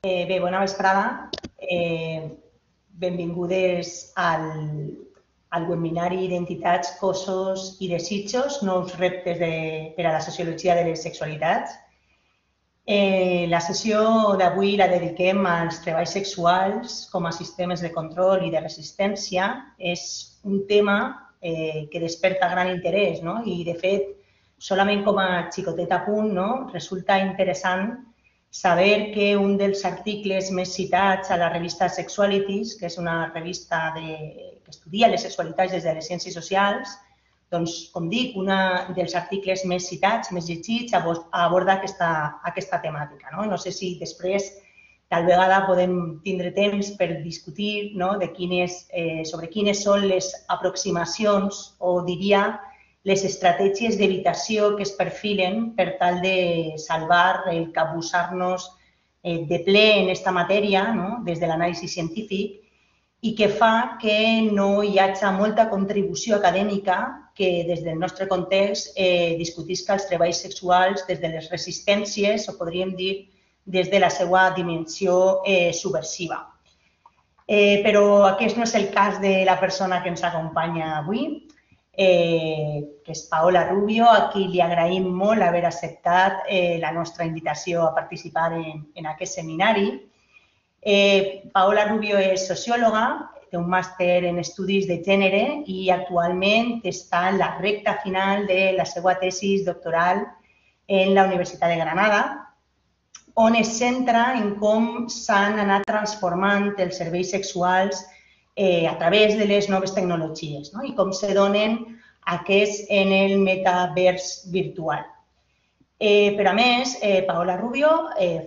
Bé, bona vesprada. Benvingudes al webinari Identitats, cossos i desitjos, nous reptes per a la sociologia de les sexualitats. La sessió d'avui la dediquem als treballs sexuals com a sistemes de control i de resistència. És un tema que desperta gran interès, no? I, de fet, solament com a xicotet a punt, no? Resulta interessant saber que un dels articles més citats a la revista Sexualities, que és una revista que estudia les sexualitats des de les ciències socials, doncs, com dic, un dels articles més citats, més llegits, aborda aquesta temàtica. No sé si després, tal vegada, podem tindre temps per discutir sobre quines són les aproximacions o, diria, les estratègies d'evitació que es perfilen per tal de salvar el capbussar-nos de ple en aquesta matèria, des de l'anàlisi científic, i que fa que no hi hagi molta contribució acadèmica que des del nostre context discutisca els treballs sexuals des de les resistències, o podríem dir des de la seva dimensió subversiva. Però aquest no és el cas de la persona que ens acompanya avui, que és Paola Rubio, a qui li agraïm molt haver acceptat la nostra invitació a participar en aquest seminari. Paola Rubio és sociòloga, té un màster en estudis de gènere i actualment està en la recta final de la seva tesi doctoral en la Universitat de Granada, on es centra en com s'han anat transformant els serveis sexuals a través de les noves tecnologies i com se donen aquests en el metavers virtual. Però, a més, Paola Rubio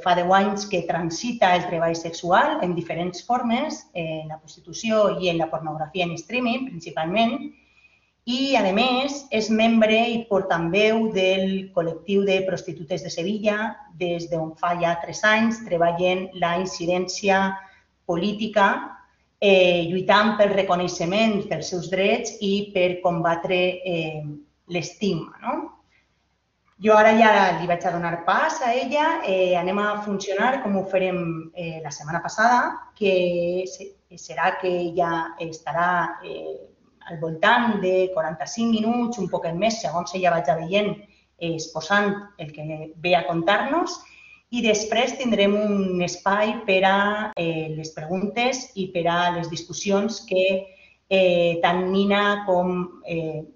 fa 10 anys que transita el treball sexual en diferents formes, en la prostitució i en la pornografia en streaming, principalment, i, a més, és membre i portaveu del col·lectiu de prostitutes de Sevilla, des d'on fa ja 3 anys treballen la incidència política, lluitant pel reconeixement dels seus drets i per combatre l'estigma. Jo ara ja li vaig a donar pas a ella. Anem a funcionar com ho farem la setmana passada, que serà que ella estarà al voltant de 45 minuts, un poquet més, segons ella vagi veient, exposant el que ve a contar-nos, i després tindrem un espai per a les preguntes i per a les discussions que tant Nina com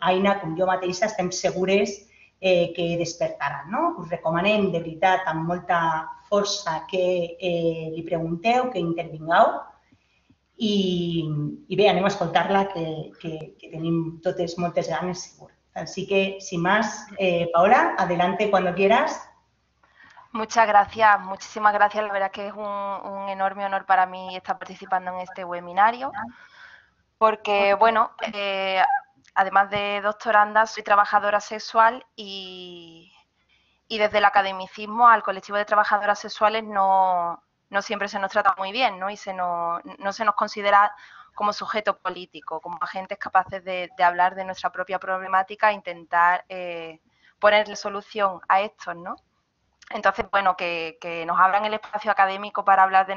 Aina com jo mateixa estem segures que despertaran. Us recomanem, de veritat, amb molta força que li pregunteu, que intervingueu, i bé, anem a escoltar-la, que tenim totes moltes ganes, segur. Así que, sin más, Paola, adelante cuando quieras. Muchas gracias, muchísimas gracias. La verdad que es un enorme honor para mí estar participando en este webinario, porque, bueno, además de doctoranda, soy trabajadora sexual y desde el academicismo al colectivo de trabajadoras sexuales no siempre se nos trata muy bien, y no se nos considera como sujeto político, como agentes capaces de hablar de nuestra propia problemática e intentar ponerle solución a estos, Entonces, bueno, que nos abran el espacio académico para hablar de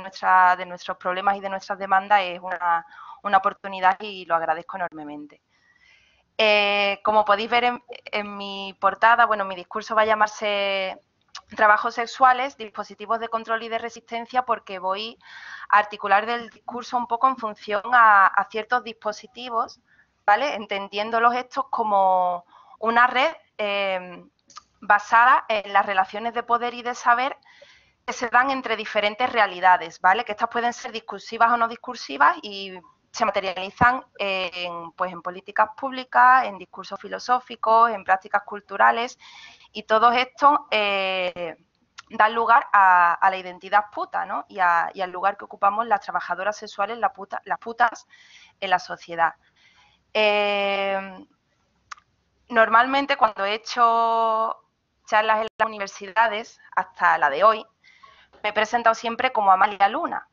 nuestros problemas y de nuestras demandas es una oportunidad y lo agradezco enormemente. Como podéis ver en mi portada, bueno, mi discurso va a llamarse Trabajos sexuales, dispositivos de control y de resistencia, porque voy a articular el discurso un poco en función a ciertos dispositivos, ¿vale? Entendiéndolos estos como una red basada en las relaciones de poder y de saber que se dan entre diferentes realidades, ¿vale? Que estas pueden ser discursivas o no discursivas y se materializan en políticas públicas, en discursos filosóficos, en prácticas culturales, y todo esto dan lugar a la identidad puta, y al lugar que ocupamos las trabajadoras sexuales, las putas en la sociedad. Normalmente, cuando he hecho charlas en las universidades, hasta la de hoy, me he presentado siempre como Amalia Luna,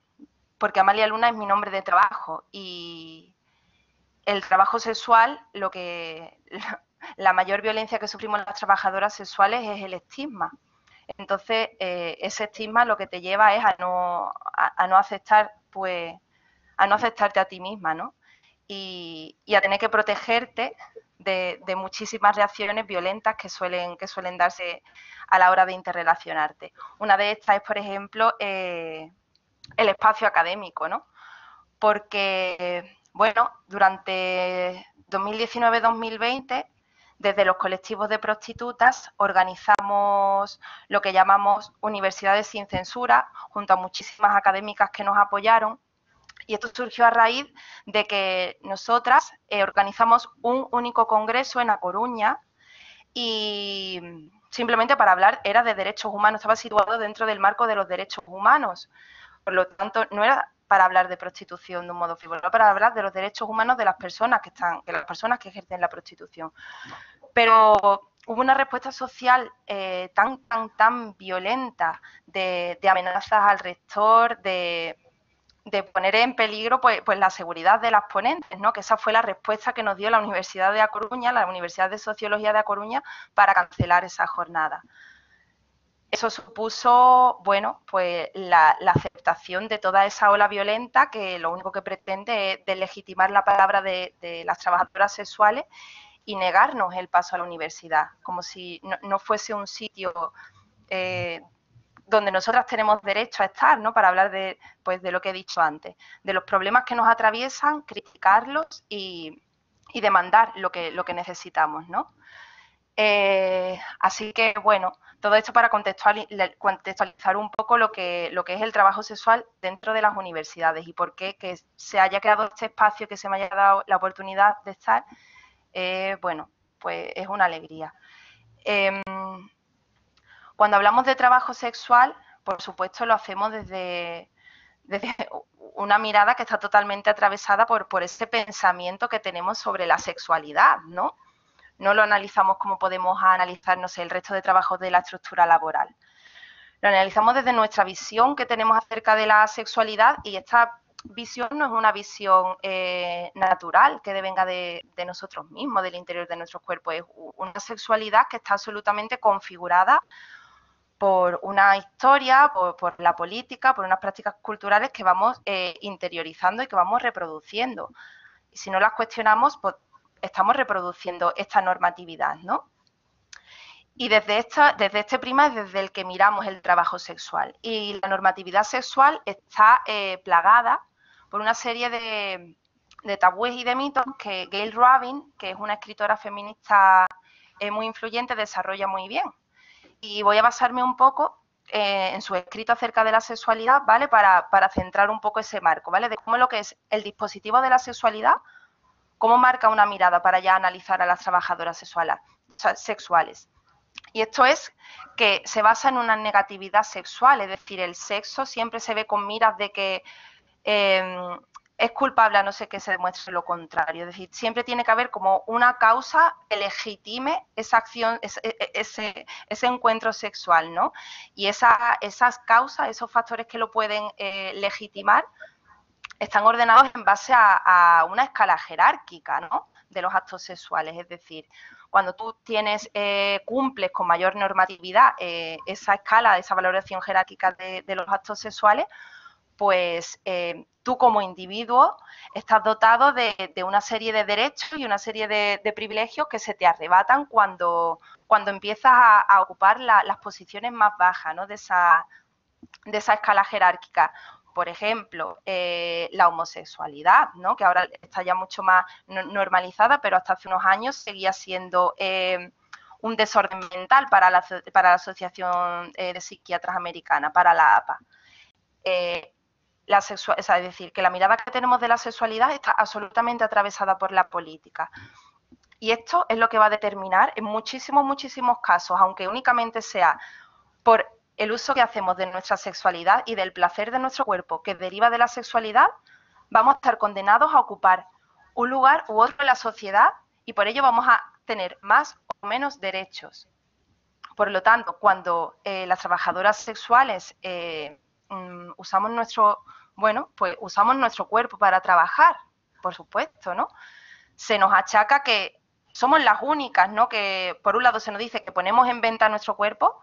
porque Amalia Luna es mi nombre de trabajo y el trabajo sexual, la mayor violencia que sufrimos las trabajadoras sexuales es el estigma. Entonces, ese estigma lo que te lleva es a no aceptar, pues, a no aceptarte a ti misma, ¿no? Y a tener que protegerte de muchísimas reacciones violentas que suelen darse a la hora de interrelacionarte. Una de estas es, por ejemplo, el espacio académico, ¿no? Porque, bueno, durante 2019-2020, desde los colectivos de prostitutas, organizamos lo que llamamos Universidades sin Censura, junto a muchísimas académicas que nos apoyaron. Y esto surgió a raíz de que nosotras organizamos un único congreso en A Coruña y simplemente para hablar era de derechos humanos, estaba situado dentro del marco de los derechos humanos. Por lo tanto, no era para hablar de prostitución de un modo frívolo, era para hablar de los derechos humanos de las personas que ejercen la prostitución. Pero hubo una respuesta social tan violenta de amenazas al rector, de poner en peligro pues la seguridad de las ponentes, ¿no? Que esa fue la respuesta que nos dio la Universidad de A Coruña, la Universidad de Sociología de A Coruña, para cancelar esa jornada. Eso supuso, bueno, pues la aceptación de toda esa ola violenta que lo único que pretende es deslegitimar la palabra de las trabajadoras sexuales y negarnos el paso a la universidad, como si no fuese un sitio donde nosotras tenemos derecho a estar, ¿no? Para hablar de lo que he dicho antes, de los problemas que nos atraviesan, criticarlos y demandar lo que necesitamos, ¿no? Así que, bueno, todo esto para contextualizar un poco lo que es el trabajo sexual dentro de las universidades y por qué que se haya creado este espacio, que se me haya dado la oportunidad de estar, bueno, pues es una alegría. Cuando hablamos de trabajo sexual, por supuesto lo hacemos desde una mirada que está totalmente atravesada por ese pensamiento que tenemos sobre la sexualidad, ¿no? No lo analizamos como podemos analizar, no sé, el resto de trabajos de la estructura laboral. Lo analizamos desde nuestra visión que tenemos acerca de la sexualidad y esta visión no es una visión natural que devenga de nosotros mismos, del interior de nuestros cuerpos. Es una sexualidad que está absolutamente configurada por una historia, por la política, por unas prácticas culturales que vamos interiorizando y que vamos reproduciendo. Y si no las cuestionamos, pues estamos reproduciendo esta normatividad, ¿no? Y desde este prisma es desde el que miramos el trabajo sexual. Y la normatividad sexual está plagada por una serie de tabúes y de mitos que Gayle Rubin, que es una escritora feminista muy influyente, desarrolla muy bien. Y voy a basarme un poco en su escrito acerca de la sexualidad, ¿vale? Para centrar un poco ese marco, ¿vale? De cómo lo que es el dispositivo de la sexualidad, cómo marca una mirada para ya analizar a las trabajadoras sexuales. Y esto es que se basa en una negatividad sexual, es decir, el sexo siempre se ve con miras de que es culpable a no ser que se demuestre lo contrario. Es decir, siempre tiene que haber como una causa que legitime esa acción, ese encuentro sexual, ¿no? Y esas causas, esos factores que lo pueden legitimar, están ordenados en base a una escala jerárquica, ¿no? De los actos sexuales. Es decir, cuando tú cumples con mayor normatividad esa escala, esa valoración jerárquica de los actos sexuales, pues tú como individuo estás dotado de una serie de derechos y una serie de privilegios que se te arrebatan cuando empiezas a ocupar las posiciones más bajas, ¿no? de esa escala jerárquica. Por ejemplo, la homosexualidad, ¿no? Que ahora está ya mucho más normalizada, pero hasta hace unos años seguía siendo un desorden mental para la Asociación de Psiquiatras Americana, para la APA. Es decir, que la mirada que tenemos de la sexualidad está absolutamente atravesada por la política. Y esto es lo que va a determinar en muchísimos casos, aunque únicamente sea por el uso que hacemos de nuestra sexualidad y del placer de nuestro cuerpo que deriva de la sexualidad, vamos a estar condenados a ocupar un lugar u otro en la sociedad y por ello vamos a tener más o menos derechos. Por lo tanto, cuando las trabajadoras sexuales usamos nuestro cuerpo para trabajar, por supuesto, ¿no? Se nos achaca que somos las únicas, ¿no? Que por un lado se nos dice que ponemos en venta nuestro cuerpo,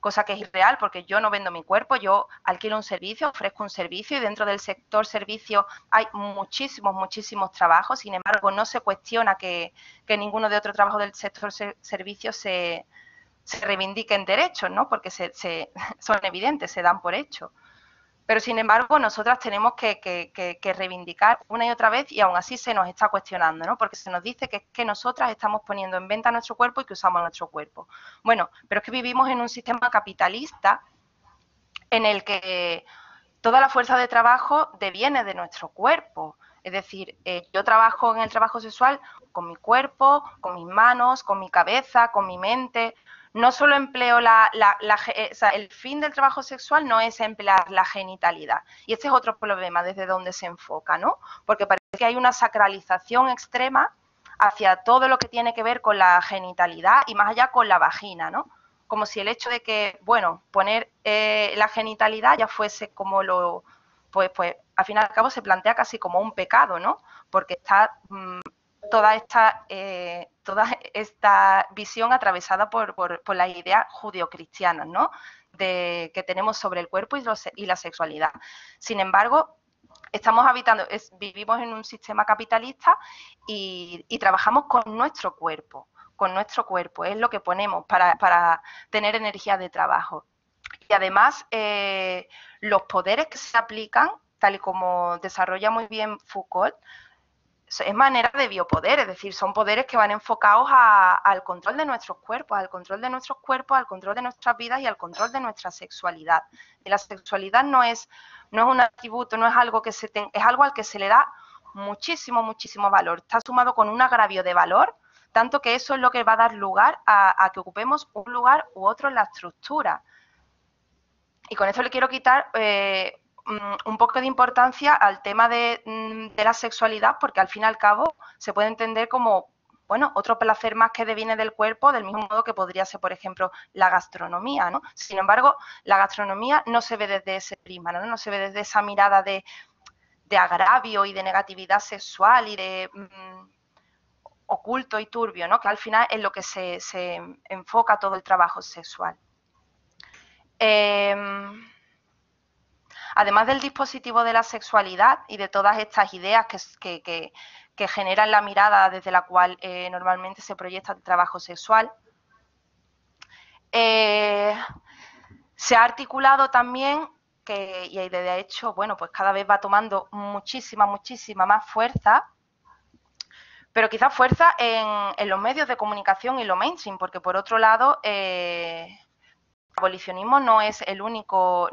cosa que es irreal porque yo no vendo mi cuerpo, yo alquilo un servicio, ofrezco un servicio y dentro del sector servicio hay muchísimos trabajos. Sin embargo, no se cuestiona que ninguno de otro trabajo del sector servicio se reivindiquen derechos, ¿no? Porque son evidentes, se dan por hecho. Pero, sin embargo, nosotras tenemos que reivindicar una y otra vez y aún así se nos está cuestionando, ¿no? Porque se nos dice que nosotras estamos poniendo en venta nuestro cuerpo y que usamos nuestro cuerpo. Bueno, pero es que vivimos en un sistema capitalista en el que toda la fuerza de trabajo deviene de nuestro cuerpo. Es decir, yo trabajo en el trabajo sexual con mi cuerpo, con mis manos, con mi cabeza, con mi mente. No solo empleo o sea, el fin del trabajo sexual no es emplear la genitalidad. Y este es otro problema desde donde se enfoca, ¿no? Porque parece que hay una sacralización extrema hacia todo lo que tiene que ver con la genitalidad y más allá con la vagina, ¿no? Como si el hecho de que, bueno, poner la genitalidad ya fuese como lo... Pues al fin y al cabo se plantea casi como un pecado, ¿no? Porque está toda esta visión atravesada por las ideas judeocristianas, ¿no? Que tenemos sobre el cuerpo y la sexualidad. Sin embargo, vivimos en un sistema capitalista y trabajamos con nuestro cuerpo. Es lo que ponemos para tener energía de trabajo. Y además, los poderes que se aplican, tal y como desarrolla muy bien Foucault, es manera de biopoder, es decir, son poderes que van enfocados al control de nuestros cuerpos, al control de nuestras vidas y al control de nuestra sexualidad. Y la sexualidad no es un atributo, no es algo es algo al que se le da muchísimo valor. Está sumado con un agravio de valor, tanto que eso es lo que va a dar lugar a que ocupemos un lugar u otro en la estructura. Y con esto le quiero quitar un poco de importancia al tema de la sexualidad, porque al fin y al cabo se puede entender como, bueno, otro placer más que deviene del cuerpo, del mismo modo que podría ser, por ejemplo, la gastronomía, ¿no? Sin embargo, la gastronomía no se ve desde ese prisma, ¿no? No se ve desde esa mirada de agravio y de negatividad sexual y de oculto y turbio, ¿no? Que al final es lo que se enfoca todo el trabajo sexual. Además del dispositivo de la sexualidad y de todas estas ideas que generan la mirada desde la cual normalmente se proyecta el trabajo sexual, se ha articulado también y de hecho, bueno, pues cada vez va tomando muchísima más fuerza, pero quizás fuerza en los medios de comunicación y lo mainstream, porque por otro lado, el abolicionismo no es el único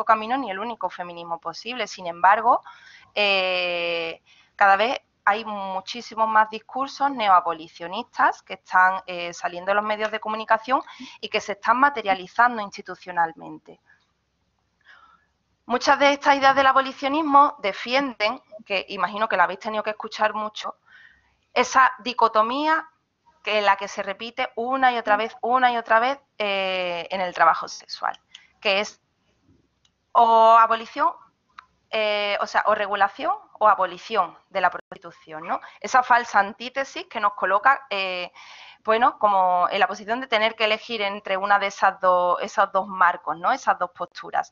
camino ni el único feminismo posible. Sin embargo, cada vez hay muchísimos más discursos neoabolicionistas que están saliendo de los medios de comunicación y que se están materializando institucionalmente. Muchas de estas ideas del abolicionismo defienden, que imagino que la habéis tenido que escuchar mucho, esa dicotomía en la que se repite una y otra vez en el trabajo sexual, que es o abolición, o regulación o abolición de la prostitución, ¿no? Esa falsa antítesis que nos coloca, bueno, como en la posición de tener que elegir entre una de esos dos marcos, ¿no? Esas dos posturas.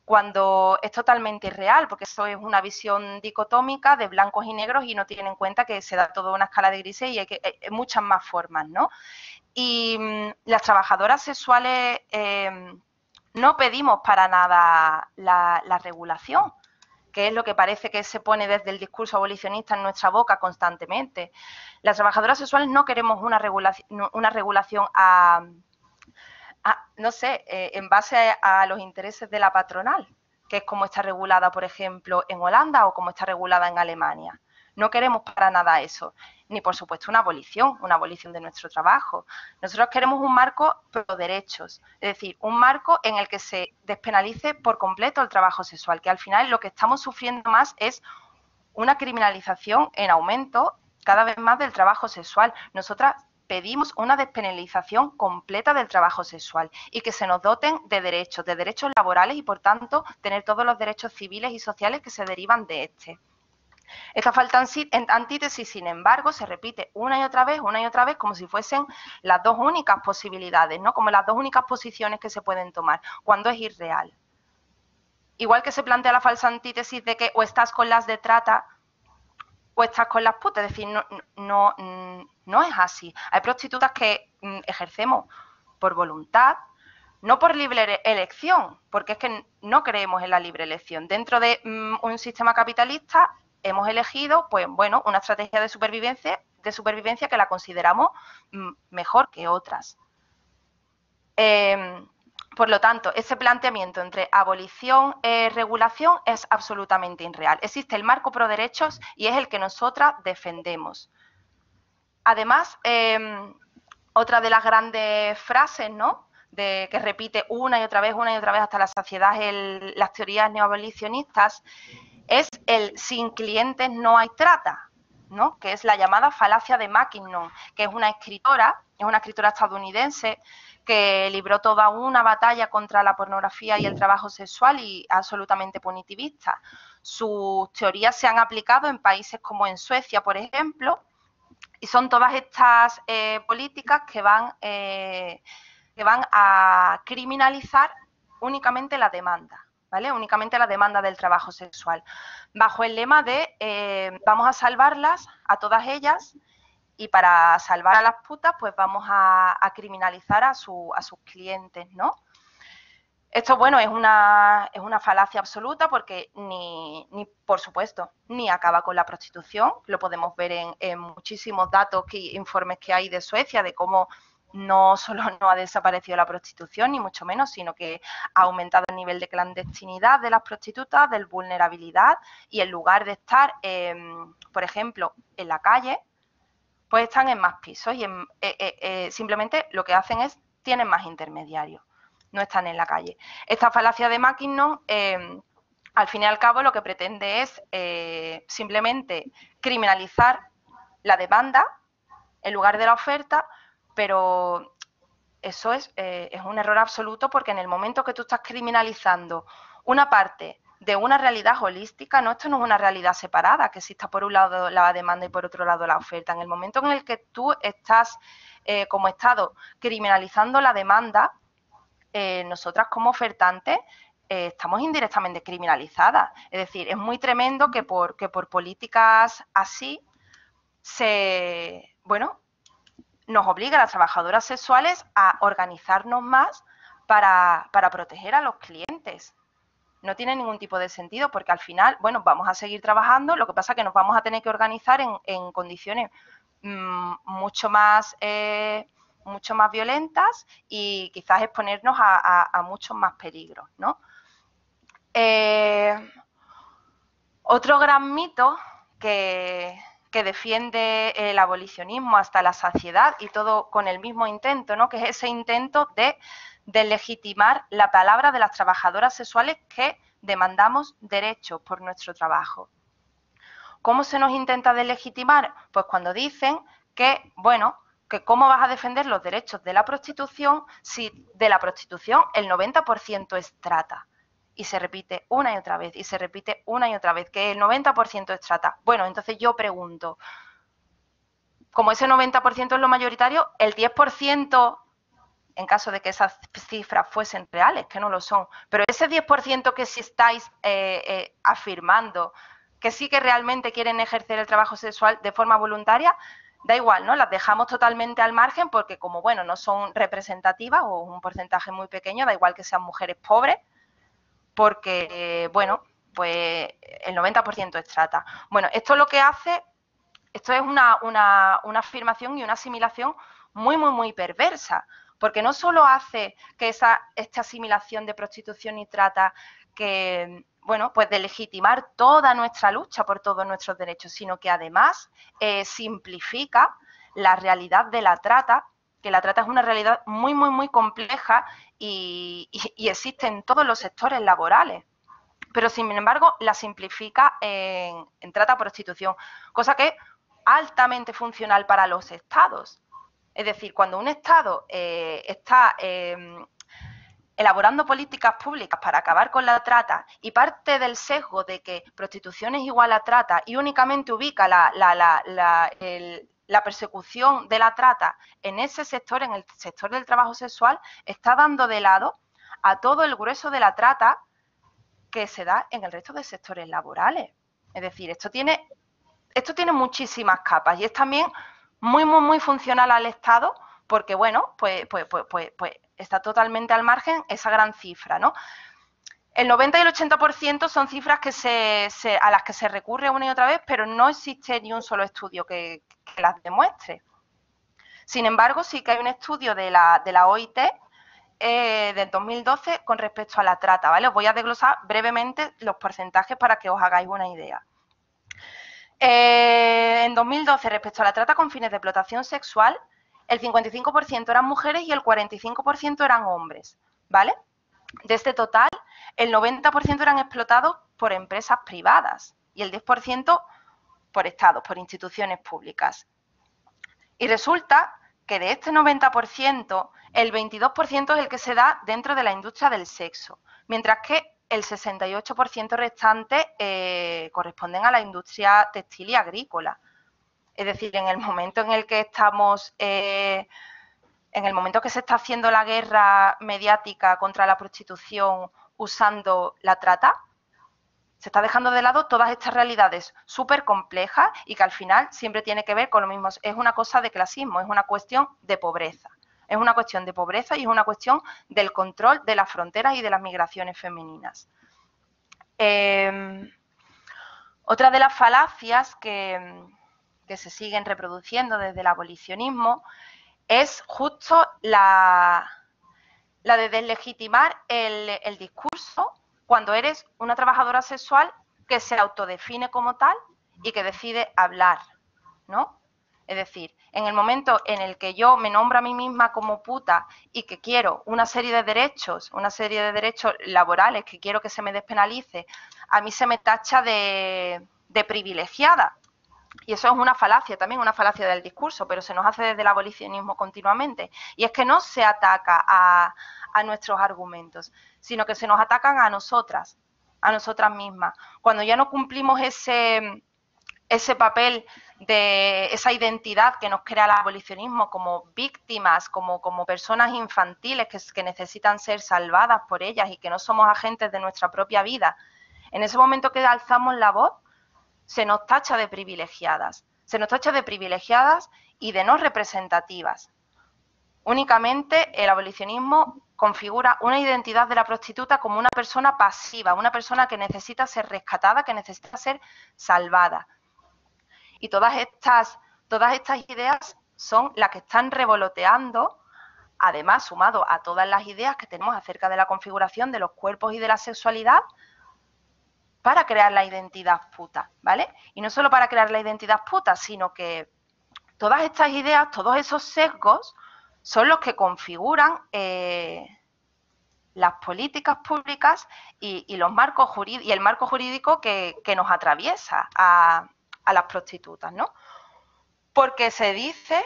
Cuando es totalmente irreal, porque eso es una visión dicotómica de blancos y negros y no tienen en cuenta que se da toda una escala de grises y hay muchas más formas, ¿no? Y las trabajadoras sexuales no pedimos para nada la regulación, que es lo que parece que se pone desde el discurso abolicionista en nuestra boca constantemente. Las trabajadoras sexuales no queremos una regulación no sé, en base a los intereses de la patronal, que es como está regulada, por ejemplo, en Holanda o como está regulada en Alemania. No queremos para nada eso, ni por supuesto una abolición de nuestro trabajo. Nosotros queremos un marco pro derechos, es decir, un marco en el que se despenalice por completo el trabajo sexual, que al final lo que estamos sufriendo más es una criminalización en aumento cada vez más del trabajo sexual. Nosotras pedimos una despenalización completa del trabajo sexual y que se nos doten de derechos laborales y, por tanto, tener todos los derechos civiles y sociales que se derivan de este. Esta falta en antítesis, sin embargo, se repite una y otra vez, como si fuesen las dos únicas posibilidades, ¿no? Como las dos únicas posiciones que se pueden tomar, cuando es irreal. Igual que se plantea la falsa antítesis de que o estás con las de trata o estás con las putas, es decir, no es así. Hay prostitutas que ejercemos por voluntad, no por libre elección, porque es que no creemos en la libre elección. Dentro de un sistema capitalista hemos elegido, pues bueno, una estrategia de supervivencia que la consideramos mejor que otras. Por lo tanto, ese planteamiento entre abolición y regulación es absolutamente irreal. Existe el marco pro derechos y es el que nosotras defendemos. Además, otra de las grandes frases, ¿no?, que repite una y otra vez hasta la saciedad las teorías neoabolicionistas, es el sin clientes no hay trata, ¿no?, que es la llamada falacia de Mackinnon, que es una escritora estadounidense que libró toda una batalla contra la pornografía y el trabajo sexual y absolutamente punitivista. Sus teorías se han aplicado en países como en Suecia, por ejemplo, y son todas estas políticas que van a criminalizar únicamente la demanda, ¿vale? Únicamente la demanda del trabajo sexual, bajo el lema de vamos a salvarlas a todas ellas y para salvar a las putas pues vamos a criminalizar a sus clientes, ¿no? Esto, bueno, es una falacia absoluta porque por supuesto, ni acaba con la prostitución. Lo podemos ver en muchísimos datos, informes que hay de Suecia, de cómo no solo no ha desaparecido la prostitución, ni mucho menos, sino que ha aumentado el nivel de clandestinidad de las prostitutas, de vulnerabilidad, y en lugar de estar, por ejemplo, en la calle, pues están en más pisos y simplemente lo que hacen es, tienen más intermediarios, no están en la calle. Esta falacia de Mackinnon, al fin y al cabo, lo que pretende es simplemente criminalizar la demanda en lugar de la oferta, pero eso es un error absoluto, porque en el momento que tú estás criminalizando una parte de una realidad holística, no, esto no es una realidad separada, que exista por un lado la demanda y por otro lado la oferta. En el momento en el que tú estás como Estado criminalizando la demanda, nosotras como ofertantes estamos indirectamente criminalizadas. Es decir, es muy tremendo que por políticas así nos obliga a las trabajadoras sexuales a organizarnos más para proteger a los clientes. No tiene ningún tipo de sentido, porque al final, bueno, vamos a seguir trabajando, lo que pasa es que nos vamos a tener que organizar en condiciones mucho más violentas y quizás exponernos a muchos más peligros, ¿no? Otro gran mito que defiende el abolicionismo hasta la saciedad, y todo con el mismo intento, ¿no?, que es ese intento de legitimar la palabra de las trabajadoras sexuales que demandamos derechos por nuestro trabajo. ¿Cómo se nos intenta delegitimar? Pues cuando dicen que, bueno, que cómo vas a defender los derechos de la prostitución si de la prostitución el 90% es trata. Y se repite una y otra vez, y se repite una y otra vez, que el 90% es trata. Bueno, entonces yo pregunto, como ese 90% es lo mayoritario, el 10%, en caso de que esas cifras fuesen reales, que no lo son, pero ese 10% que sí estáis afirmando que sí que realmente quieren ejercer el trabajo sexual de forma voluntaria, da igual, ¿no? Las dejamos totalmente al margen porque, como, bueno, no son representativas o un porcentaje muy pequeño, da igual que sean mujeres pobres, porque, bueno, pues el 90% es trata. Bueno, esto lo que hace, esto es una afirmación y una asimilación muy, muy, muy perversa, porque no solo hace que esta asimilación de prostitución y trata que, bueno, pues de legitimar toda nuestra lucha por todos nuestros derechos, sino que además simplifica la realidad de la trata, que la trata es una realidad muy, muy, muy compleja y existe en todos los sectores laborales, pero sin embargo la simplifica en trata-prostitución, cosa que es altamente funcional para los estados. Es decir, cuando un estado está elaborando políticas públicas para acabar con la trata, y parte del sesgo de que prostitución es igual a trata y únicamente ubica la persecución de la trata en ese sector, en el sector del trabajo sexual, está dando de lado a todo el grueso de la trata que se da en el resto de sectores laborales. Es decir, esto tiene muchísimas capas y es también muy funcional al Estado porque, bueno, pues está totalmente al margen esa gran cifra, ¿no? El 90 y el 80% son cifras a las que se recurre una y otra vez, pero no existe ni un solo estudio que las demuestre. Sin embargo, sí que hay un estudio de la OIT del 2012 con respecto a la trata, ¿vale? Os voy a desglosar brevemente los porcentajes para que os hagáis una idea. En 2012, respecto a la trata con fines de explotación sexual, el 55% eran mujeres y el 45% eran hombres, ¿vale? De este total, el 90% eran explotados por empresas privadas y el 10% por estados, por instituciones públicas. Y resulta que de este 90%, el 22% es el que se da dentro de la industria del sexo, mientras que el 68% restante corresponden a la industria textil y agrícola. Es decir, en el momento en el que estamos, en el momento que se está haciendo la guerra mediática contra la prostitución usando la trata, se está dejando de lado todas estas realidades súper complejas y que al final siempre tiene que ver con lo mismo. Es una cosa de clasismo, es una cuestión de pobreza. Es una cuestión de pobreza y es una cuestión del control de las fronteras y de las migraciones femeninas. Otra de las falacias que se siguen reproduciendo desde el abolicionismo es justo la de deslegitimar el discurso cuando eres una trabajadora sexual que se autodefine como tal y que decide hablar, ¿no? Es decir, en el momento en el que yo me nombro a mí misma como puta y que quiero una serie de derechos laborales que quiero que se me despenalice, a mí se me tacha de privilegiada. Y eso es una falacia, también una falacia del discurso, pero se nos hace desde el abolicionismo continuamente. Y es que no se ataca a nuestros argumentos, sino que se nos atacan a nosotras mismas. Cuando ya no cumplimos ese papel de esa identidad que nos crea el abolicionismo como víctimas, como personas infantiles que necesitan ser salvadas por ellas y que no somos agentes de nuestra propia vida, en ese momento que alzamos la voz, se nos tacha de privilegiadas. Se nos tacha de privilegiadas y de no representativas. Únicamente el abolicionismo configura una identidad de la prostituta como una persona pasiva, una persona que necesita ser rescatada, que necesita ser salvada. Y todas estas ideas son las que están revoloteando, además sumado a todas las ideas que tenemos acerca de la configuración de los cuerpos y de la sexualidad, para crear la identidad puta, ¿vale? Y no solo para crear la identidad puta, sino que todas estas ideas, todos esos sesgos, son los que configuran las políticas públicas y los marcos jurídicos, y el marco jurídico que nos atraviesa a las prostitutas, ¿no? Porque se dice,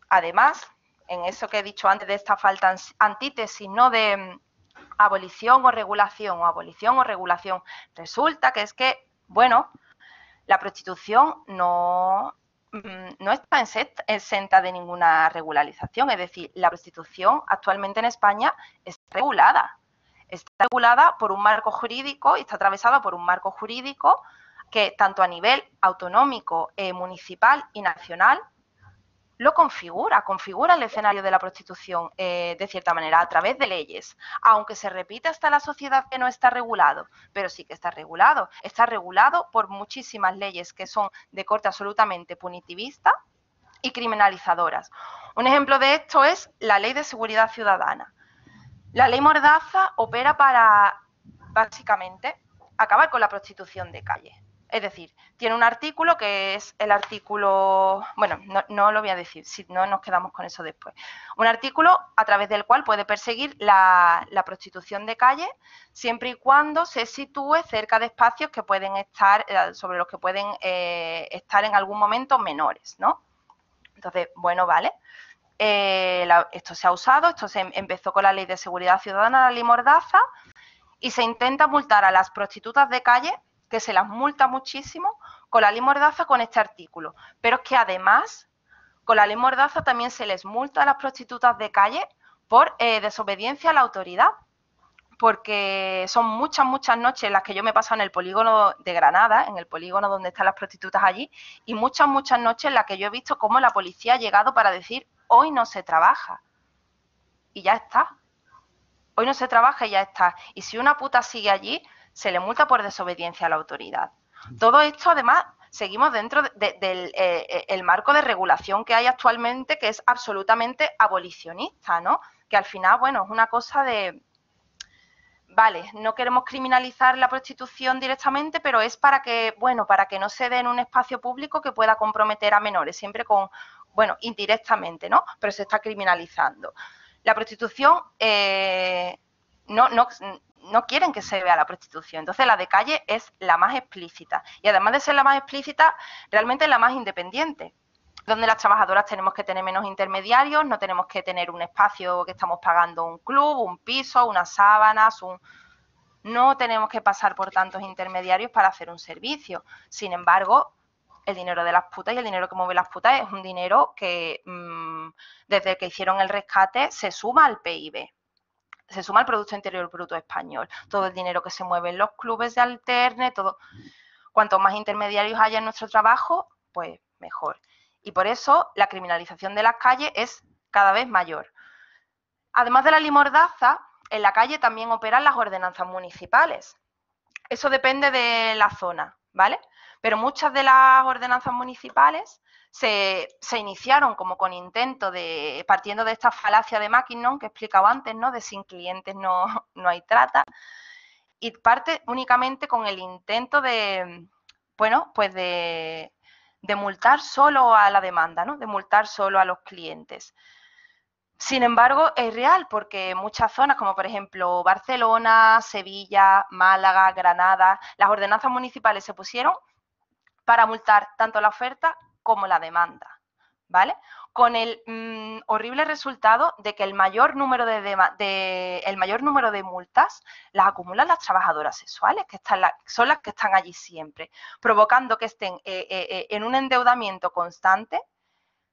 además, en eso que he dicho antes de esta falta antítesis, ¿no?, de abolición o regulación, resulta que es que, bueno, la prostitución no está exenta de ninguna regularización. Es decir, la prostitución actualmente en España está regulada. Está regulada por un marco jurídico y está atravesada por un marco jurídico que tanto a nivel autonómico, municipal y nacional lo configura el escenario de la prostitución de cierta manera a través de leyes, aunque se repita hasta la sociedad que no está regulado, pero sí que está regulado por muchísimas leyes que son de corte absolutamente punitivista y criminalizadoras. Un ejemplo de esto es la Ley de Seguridad Ciudadana. La Ley Mordaza opera para, básicamente, acabar con la prostitución de calle. Es decir, tiene un artículo que es el artículo, bueno, no lo voy a decir, si no nos quedamos con eso después. Un artículo a través del cual puede perseguir la prostitución de calle siempre y cuando se sitúe cerca de espacios que pueden estar, sobre los que pueden estar en algún momento menores, ¿no? Entonces, bueno, vale. esto se ha usado, esto se empezó con la Ley de Seguridad Ciudadana, la Ley Mordaza, y se intenta multar a las prostitutas de calle, que se las multa muchísimo, con la Ley Mordaza con este artículo. Pero es que además, con la Ley Mordaza también se les multa a las prostitutas de calle por desobediencia a la autoridad, porque son muchas noches las que yo me he pasado en el polígono de Granada, en el polígono donde están las prostitutas allí, y muchas noches en las que yo he visto cómo la policía ha llegado para decir, hoy no se trabaja, y ya está. Hoy no se trabaja y ya está. Y si una puta sigue allí, se le multa por desobediencia a la autoridad. Todo esto, además, seguimos dentro del marco de regulación que hay actualmente, que es absolutamente abolicionista, ¿no? Que al final, bueno, es una cosa de... Vale, no queremos criminalizar la prostitución directamente, pero es para que, bueno, para que no se dé en un espacio público que pueda comprometer a menores, siempre con, bueno, indirectamente, ¿no? Pero se está criminalizando. La prostitución, no quieren que se vea la prostitución. Entonces, la de calle es la más explícita. Y además de ser la más explícita, realmente es la más independiente, donde las trabajadoras tenemos que tener menos intermediarios, no tenemos que tener un espacio que estamos pagando un club, un piso, unas sábanas, no tenemos que pasar por tantos intermediarios para hacer un servicio. Sin embargo, el dinero de las putas y el dinero que mueve las putas es un dinero que desde que hicieron el rescate se suma al PIB, se suma al Producto Interior Bruto español. Todo el dinero que se mueve en los clubes de alterne, todo. Cuanto más intermediarios haya en nuestro trabajo, pues mejor. Y por eso la criminalización de las calles es cada vez mayor. Además de la ley Mordaza, en la calle también operan las ordenanzas municipales. Eso depende de la zona, ¿vale? Pero muchas de las ordenanzas municipales se iniciaron como con intento de, partiendo de esta falacia de Mackinnon que he explicado antes, ¿no? De sin clientes no hay trata, y parte únicamente con el intento de, bueno, pues de multar solo a la demanda, ¿no? De multar solo a los clientes. Sin embargo, es real porque muchas zonas, como por ejemplo Barcelona, Sevilla, Málaga, Granada, las ordenanzas municipales se pusieron para multar tanto la oferta como la demanda, ¿vale? Con el horrible resultado de que el mayor número de multas las acumulan las trabajadoras sexuales, que son las que están allí siempre, provocando que estén en un endeudamiento constante,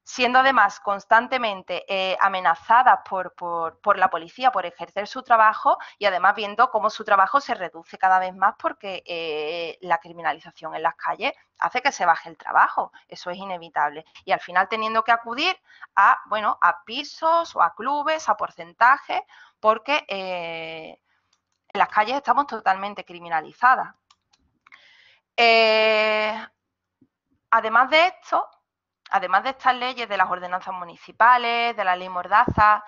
siendo además constantemente amenazadas por la policía por ejercer su trabajo, y además viendo cómo su trabajo se reduce cada vez más porque la criminalización en las calles hace que se baje el trabajo. Eso es inevitable. Y al final teniendo que acudir a, bueno, a pisos o a clubes, a porcentajes, porque en las calles estamos totalmente criminalizadas. Además de esto, además de estas leyes de las ordenanzas municipales, de la ley Mordaza,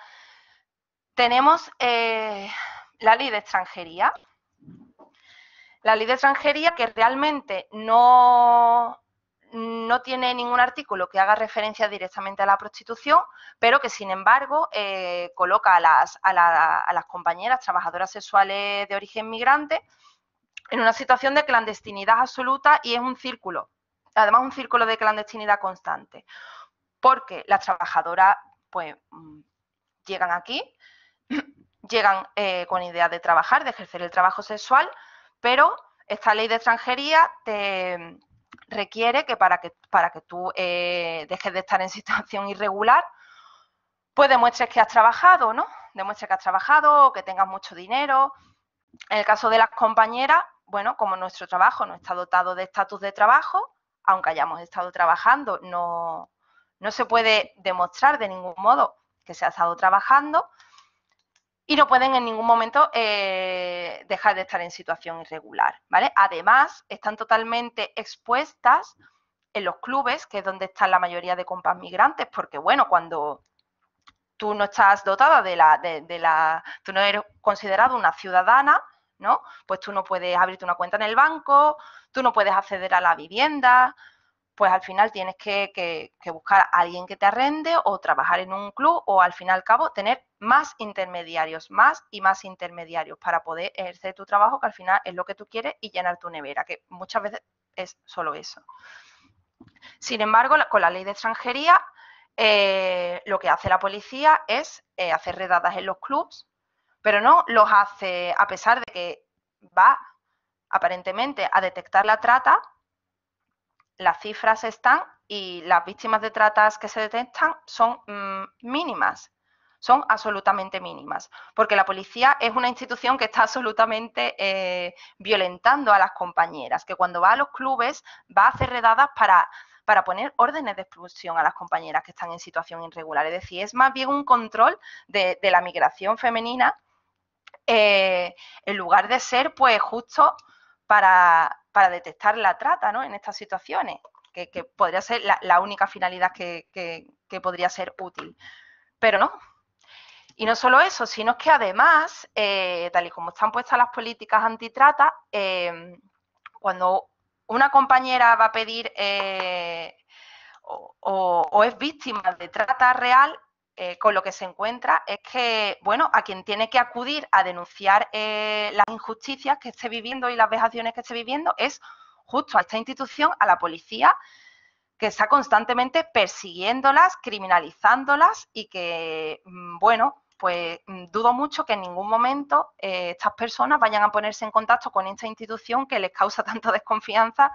tenemos la ley de extranjería. La ley de extranjería que realmente no tiene ningún artículo que haga referencia directamente a la prostitución, pero que sin embargo coloca a las compañeras trabajadoras sexuales de origen migrante en una situación de clandestinidad absoluta, y es un círculo. Además, un círculo de clandestinidad constante, porque las trabajadoras pues llegan aquí, llegan con idea de trabajar, de ejercer el trabajo sexual, pero esta ley de extranjería te requiere que para que tú dejes de estar en situación irregular, pues demuestres que has trabajado, ¿no? Demuestres que has trabajado o que tengas mucho dinero. En el caso de las compañeras, bueno, como nuestro trabajo no está dotado de estatus de trabajo, aunque hayamos estado trabajando, no se puede demostrar de ningún modo que se ha estado trabajando, y no pueden en ningún momento dejar de estar en situación irregular, ¿vale? Además, están totalmente expuestas en los clubes, que es donde están la mayoría de compas migrantes, porque, bueno, cuando tú no estás dotada tú no eres considerada una ciudadana, ¿no? Pues tú no puedes abrirte una cuenta en el banco, tú no puedes acceder a la vivienda, pues al final tienes que buscar a alguien que te arrende o trabajar en un club, o al fin y al cabo tener más intermediarios, más y más intermediarios para poder ejercer tu trabajo, que al final es lo que tú quieres, y llenar tu nevera, que muchas veces es solo eso. Sin embargo, con la ley de extranjería lo que hace la policía es hacer redadas en los clubs, pero no los hace, a pesar de que va aparentemente a detectar la trata, las cifras están y las víctimas de tratas que se detectan son mínimas, son absolutamente mínimas, porque la policía es una institución que está absolutamente violentando a las compañeras, que cuando va a los clubes va a hacer redadas para poner órdenes de expulsión a las compañeras que están en situación irregular. Es decir, es más bien un control de la migración femenina en lugar de ser, pues, justo para detectar la trata, ¿no? En estas situaciones, que podría ser la única finalidad que podría ser útil. Pero no. Y no solo eso, sino que además, tal y como están puestas las políticas antitrata, cuando una compañera va a pedir o es víctima de trata real, con lo que se encuentra es que, bueno, a quien tiene que acudir a denunciar las injusticias que esté viviendo y las vejaciones que esté viviendo es justo a esta institución, a la policía, que está constantemente persiguiéndolas, criminalizándolas y que, bueno, pues dudo mucho que en ningún momento estas personas vayan a ponerse en contacto con esta institución que les causa tanta desconfianza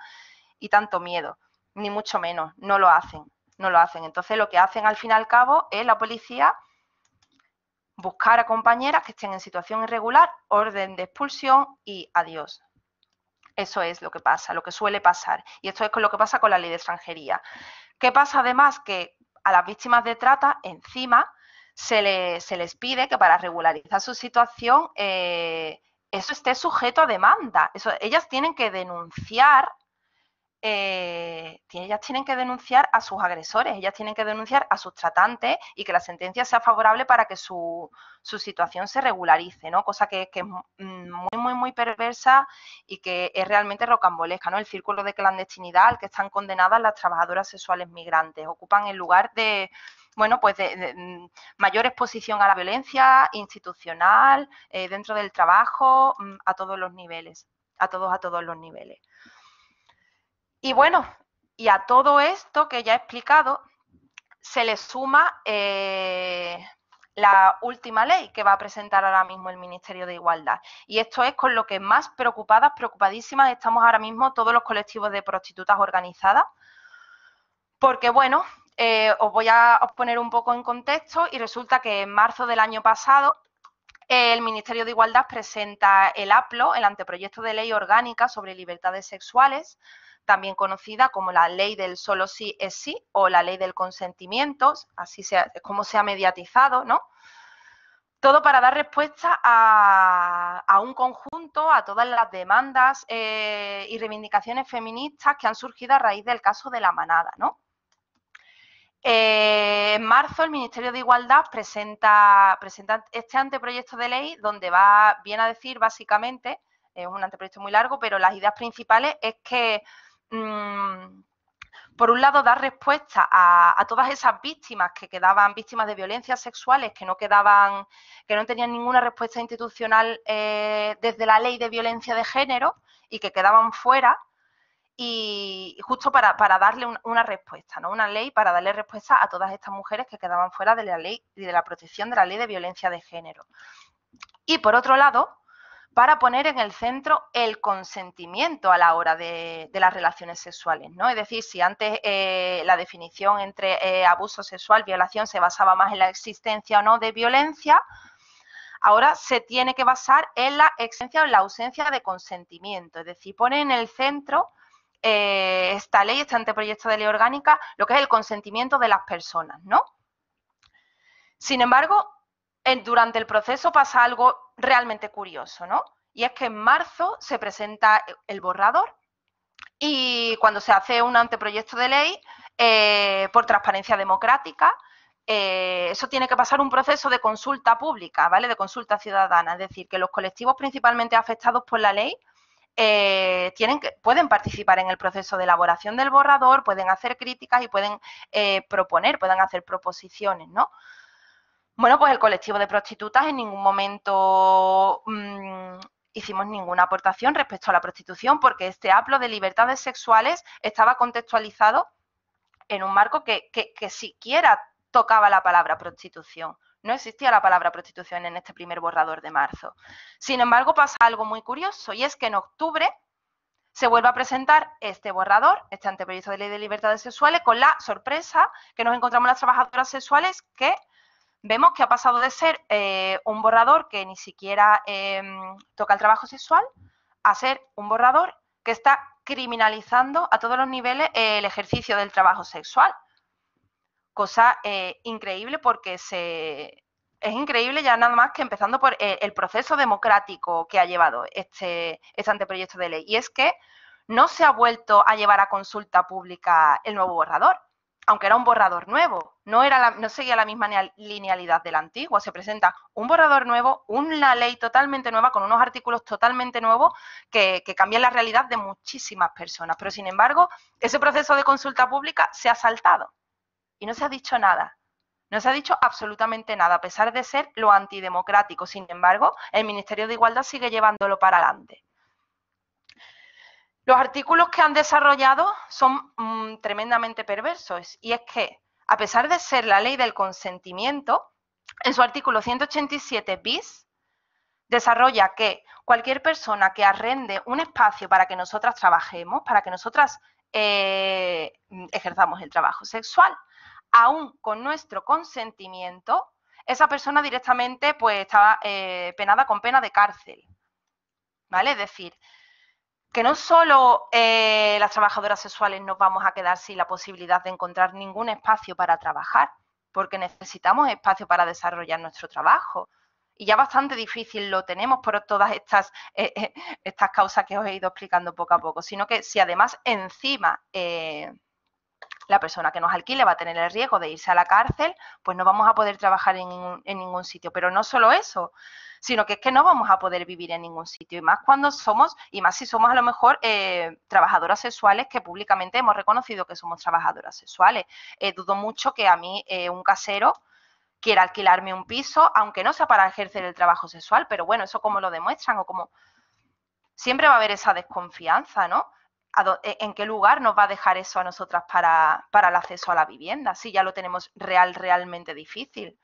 y tanto miedo, ni mucho menos, no lo hacen, no lo hacen. Entonces lo que hacen al fin y al cabo es la policía buscar a compañeras que estén en situación irregular, orden de expulsión y adiós. Eso es lo que pasa, lo que suele pasar. Y esto es lo que pasa con la ley de extranjería. ¿Qué pasa además? Que a las víctimas de trata, encima, se les pide que para regularizar su situación eso esté sujeto a demanda. Ellas tienen que denunciar ellas tienen que denunciar a sus agresores, ellas tienen que denunciar a sus tratantes y que la sentencia sea favorable para que su situación se regularice, ¿no? Cosa que es muy perversa y que es realmente rocambolesca, ¿no? El círculo de clandestinidad al que están condenadas las trabajadoras sexuales migrantes. Ocupan el lugar de, bueno, pues de mayor exposición a la violencia institucional, dentro del trabajo, a todos los niveles, a todos los niveles. Y bueno, y a todo esto que ya he explicado, se le suma la última ley que va a presentar ahora mismo el Ministerio de Igualdad. Y esto es con lo que más preocupadísimas estamos ahora mismo todos los colectivos de prostitutas organizadas, porque bueno, os voy a poner un poco en contexto y resulta que en marzo del año pasado el Ministerio de Igualdad presenta el APLO, el anteproyecto de ley orgánica sobre libertades sexuales, también conocida como la ley del solo sí es sí o la ley del consentimiento, así es como se ha mediatizado, ¿no? Todo para dar respuesta a un conjunto, a todas las demandas y reivindicaciones feministas que han surgido a raíz del caso de La Manada, ¿no? En marzo el Ministerio de Igualdad presenta este anteproyecto de ley donde viene a decir básicamente, es un anteproyecto muy largo, pero las ideas principales es que, por un lado, dar respuesta a todas esas víctimas que quedaban víctimas de violencias sexuales, que no tenían ninguna respuesta institucional desde la ley de violencia de género y que quedaban fuera, y justo para darle una respuesta, ¿no? Una ley para darle respuesta a todas estas mujeres que quedaban fuera de la ley y de la protección de la ley de violencia de género. Y por otro lado, para poner en el centro el consentimiento a la hora de las relaciones sexuales, ¿no? Es decir, si antes la definición entre abuso sexual, violación, se basaba más en la existencia o no de violencia, ahora se tiene que basar en la existencia o en la ausencia de consentimiento, es decir, pone en el centro esta ley, este anteproyecto de ley orgánica, lo que es el consentimiento de las personas, ¿no? Sin embargo, durante el proceso pasa algo realmente curioso, ¿no? Y es que en marzo se presenta el borrador y cuando se hace un anteproyecto de ley, por transparencia democrática, eso tiene que pasar un proceso de consulta pública, ¿vale? De consulta ciudadana, es decir, que los colectivos principalmente afectados por la ley pueden participar en el proceso de elaboración del borrador, pueden hacer críticas y pueden pueden hacer proposiciones, ¿no? Bueno, pues el colectivo de prostitutas en ningún momento hicimos ninguna aportación respecto a la prostitución porque este APLO de libertades sexuales estaba contextualizado en un marco que siquiera tocaba la palabra prostitución. No existía la palabra prostitución en este primer borrador de marzo. Sin embargo, pasa algo muy curioso, y es que en octubre se vuelve a presentar este borrador, este anteproyecto de ley de libertades sexuales, con la sorpresa que nos encontramos las trabajadoras sexuales, que vemos que ha pasado de ser un borrador que ni siquiera toca el trabajo sexual a ser un borrador que está criminalizando a todos los niveles el ejercicio del trabajo sexual. Cosa increíble, porque es increíble ya nada más que empezando por el proceso democrático que ha llevado este anteproyecto de ley. Y es que no se ha vuelto a llevar a consulta pública el nuevo borrador, aunque era un borrador nuevo, no seguía la misma linealidad del antiguo. Se presenta un borrador nuevo, una ley totalmente nueva, con unos artículos totalmente nuevos que cambian la realidad de muchísimas personas. Pero, sin embargo, ese proceso de consulta pública se ha saltado y no se ha dicho nada. No se ha dicho absolutamente nada, a pesar de ser lo antidemocrático. Sin embargo, el Ministerio de Igualdad sigue llevándolo para adelante. Los artículos que han desarrollado son tremendamente perversos, y es que, a pesar de ser la ley del consentimiento, en su artículo 187 bis desarrolla que cualquier persona que arrende un espacio para que nosotras trabajemos, para que nosotras ejerzamos el trabajo sexual, aún con nuestro consentimiento, esa persona directamente pues está penada con pena de cárcel, ¿vale? Es decir, que no solo las trabajadoras sexuales nos vamos a quedar sin la posibilidad de encontrar ningún espacio para trabajar, porque necesitamos espacio para desarrollar nuestro trabajo. Y ya bastante difícil lo tenemos por todas estas causas que os he ido explicando poco a poco, sino que si además encima la persona que nos alquile va a tener el riesgo de irse a la cárcel, pues no vamos a poder trabajar en ningún sitio. Pero no solo eso, sino que es que no vamos a poder vivir en ningún sitio, y más cuando somos, y más si somos a lo mejor trabajadoras sexuales, que públicamente hemos reconocido que somos trabajadoras sexuales. Dudo mucho que a mí un casero quiera alquilarme un piso, aunque no sea para ejercer el trabajo sexual, pero bueno, eso cómo lo demuestran, o como siempre va a haber esa desconfianza, ¿no? ¿En qué lugar nos va a dejar eso a nosotras para el acceso a la vivienda, si ya lo tenemos realmente difícil?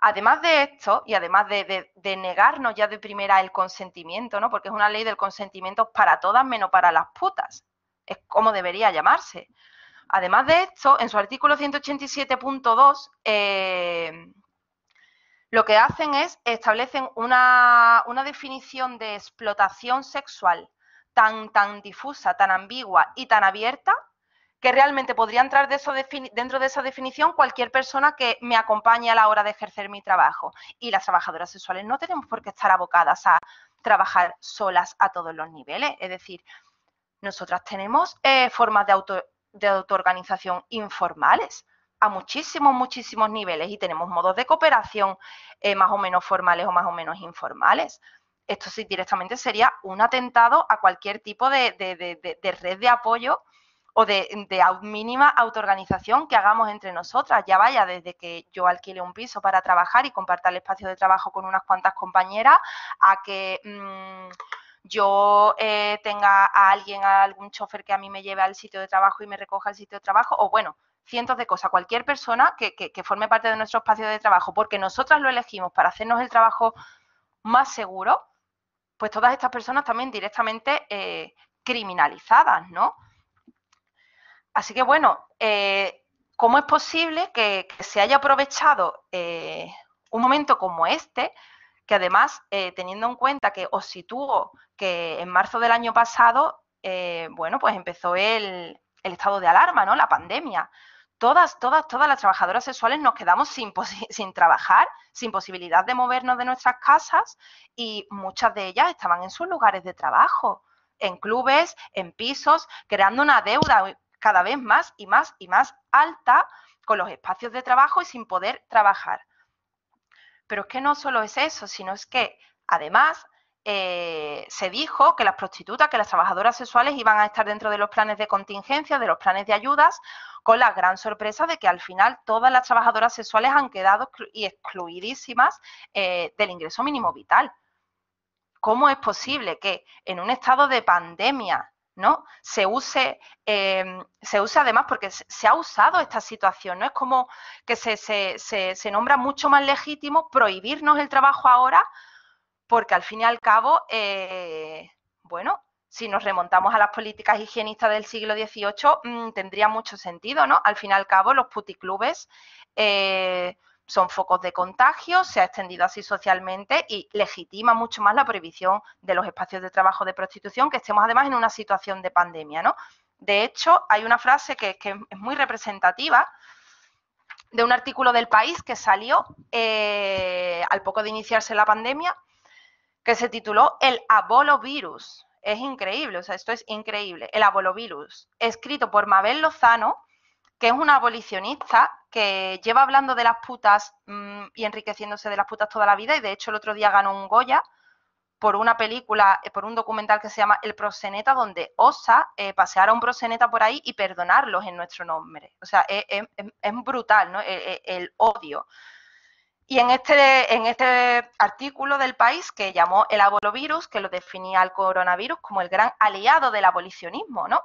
Además de esto, y además de negarnos ya de primera el consentimiento, ¿no? Porque es una ley del consentimiento para todas menos para las putas, es como debería llamarse. Además de esto, en su artículo 187.2, lo que hacen es establecen una definición de explotación sexual tan difusa, tan ambigua y tan abierta, que realmente podría entrar dentro de esa definición cualquier persona que me acompañe a la hora de ejercer mi trabajo. Y las trabajadoras sexuales no tenemos por qué estar abocadas a trabajar solas a todos los niveles. Es decir, nosotras tenemos formas de autoorganización informales a muchísimos niveles, y tenemos modos de cooperación más o menos formales o más o menos informales. Esto sí directamente sería un atentado a cualquier tipo de red de apoyo o de mínima autoorganización que hagamos entre nosotras, ya vaya desde que yo alquile un piso para trabajar y comparta el espacio de trabajo con unas cuantas compañeras, a que yo tenga a algún chofer que a mí me lleve al sitio de trabajo y me recoja al sitio de trabajo, o bueno, cientos de cosas. Cualquier persona que forme parte de nuestro espacio de trabajo, porque nosotras lo elegimos para hacernos el trabajo más seguro, pues todas estas personas también directamente criminalizadas, ¿no? Así que, bueno, ¿cómo es posible que se haya aprovechado un momento como este, que además, teniendo en cuenta que os sitúo que en marzo del año pasado, bueno, pues empezó el estado de alarma, ¿no? La pandemia. Todas las trabajadoras sexuales nos quedamos sin trabajar, sin posibilidad de movernos de nuestras casas, y muchas de ellas estaban en sus lugares de trabajo, en clubes, en pisos, creando una deuda cada vez más y más alta con los espacios de trabajo y sin poder trabajar. Pero es que no solo es eso, sino es que además se dijo que las prostitutas, que las trabajadoras sexuales iban a estar dentro de los planes de contingencia, de los planes de ayudas, con la gran sorpresa de que al final todas las trabajadoras sexuales han quedado excluidísimas del ingreso mínimo vital. ¿Cómo es posible que en un estado de pandemia ¿no? Se use además porque se ha usado esta situación, ¿no? Es como que se nombra mucho más legítimo prohibirnos el trabajo ahora porque al fin y al cabo, bueno, si nos remontamos a las políticas higienistas del siglo XVIII, tendría mucho sentido, ¿no? Al fin y al cabo, los puticlubes son focos de contagio, se ha extendido así socialmente y legitima mucho más la prohibición de los espacios de trabajo de prostitución, que estemos además en una situación de pandemia, ¿no? De hecho, hay una frase que es muy representativa de un artículo del País que salió al poco de iniciarse la pandemia, que se tituló El abolovirus. Es increíble, o sea, esto es increíble. El abolovirus, escrito por Mabel Lozano, que es una abolicionista que lleva hablando de las putas y enriqueciéndose de las putas toda la vida, y de hecho el otro día ganó un Goya por una película, por un documental que se llama El proxeneta, donde osa pasear a un proxeneta por ahí y perdonarlos en nuestro nombre. O sea, es brutal, ¿no? El odio. Y en este artículo del País, que llamó el abolovirus, que lo definía al coronavirus como el gran aliado del abolicionismo, ¿no?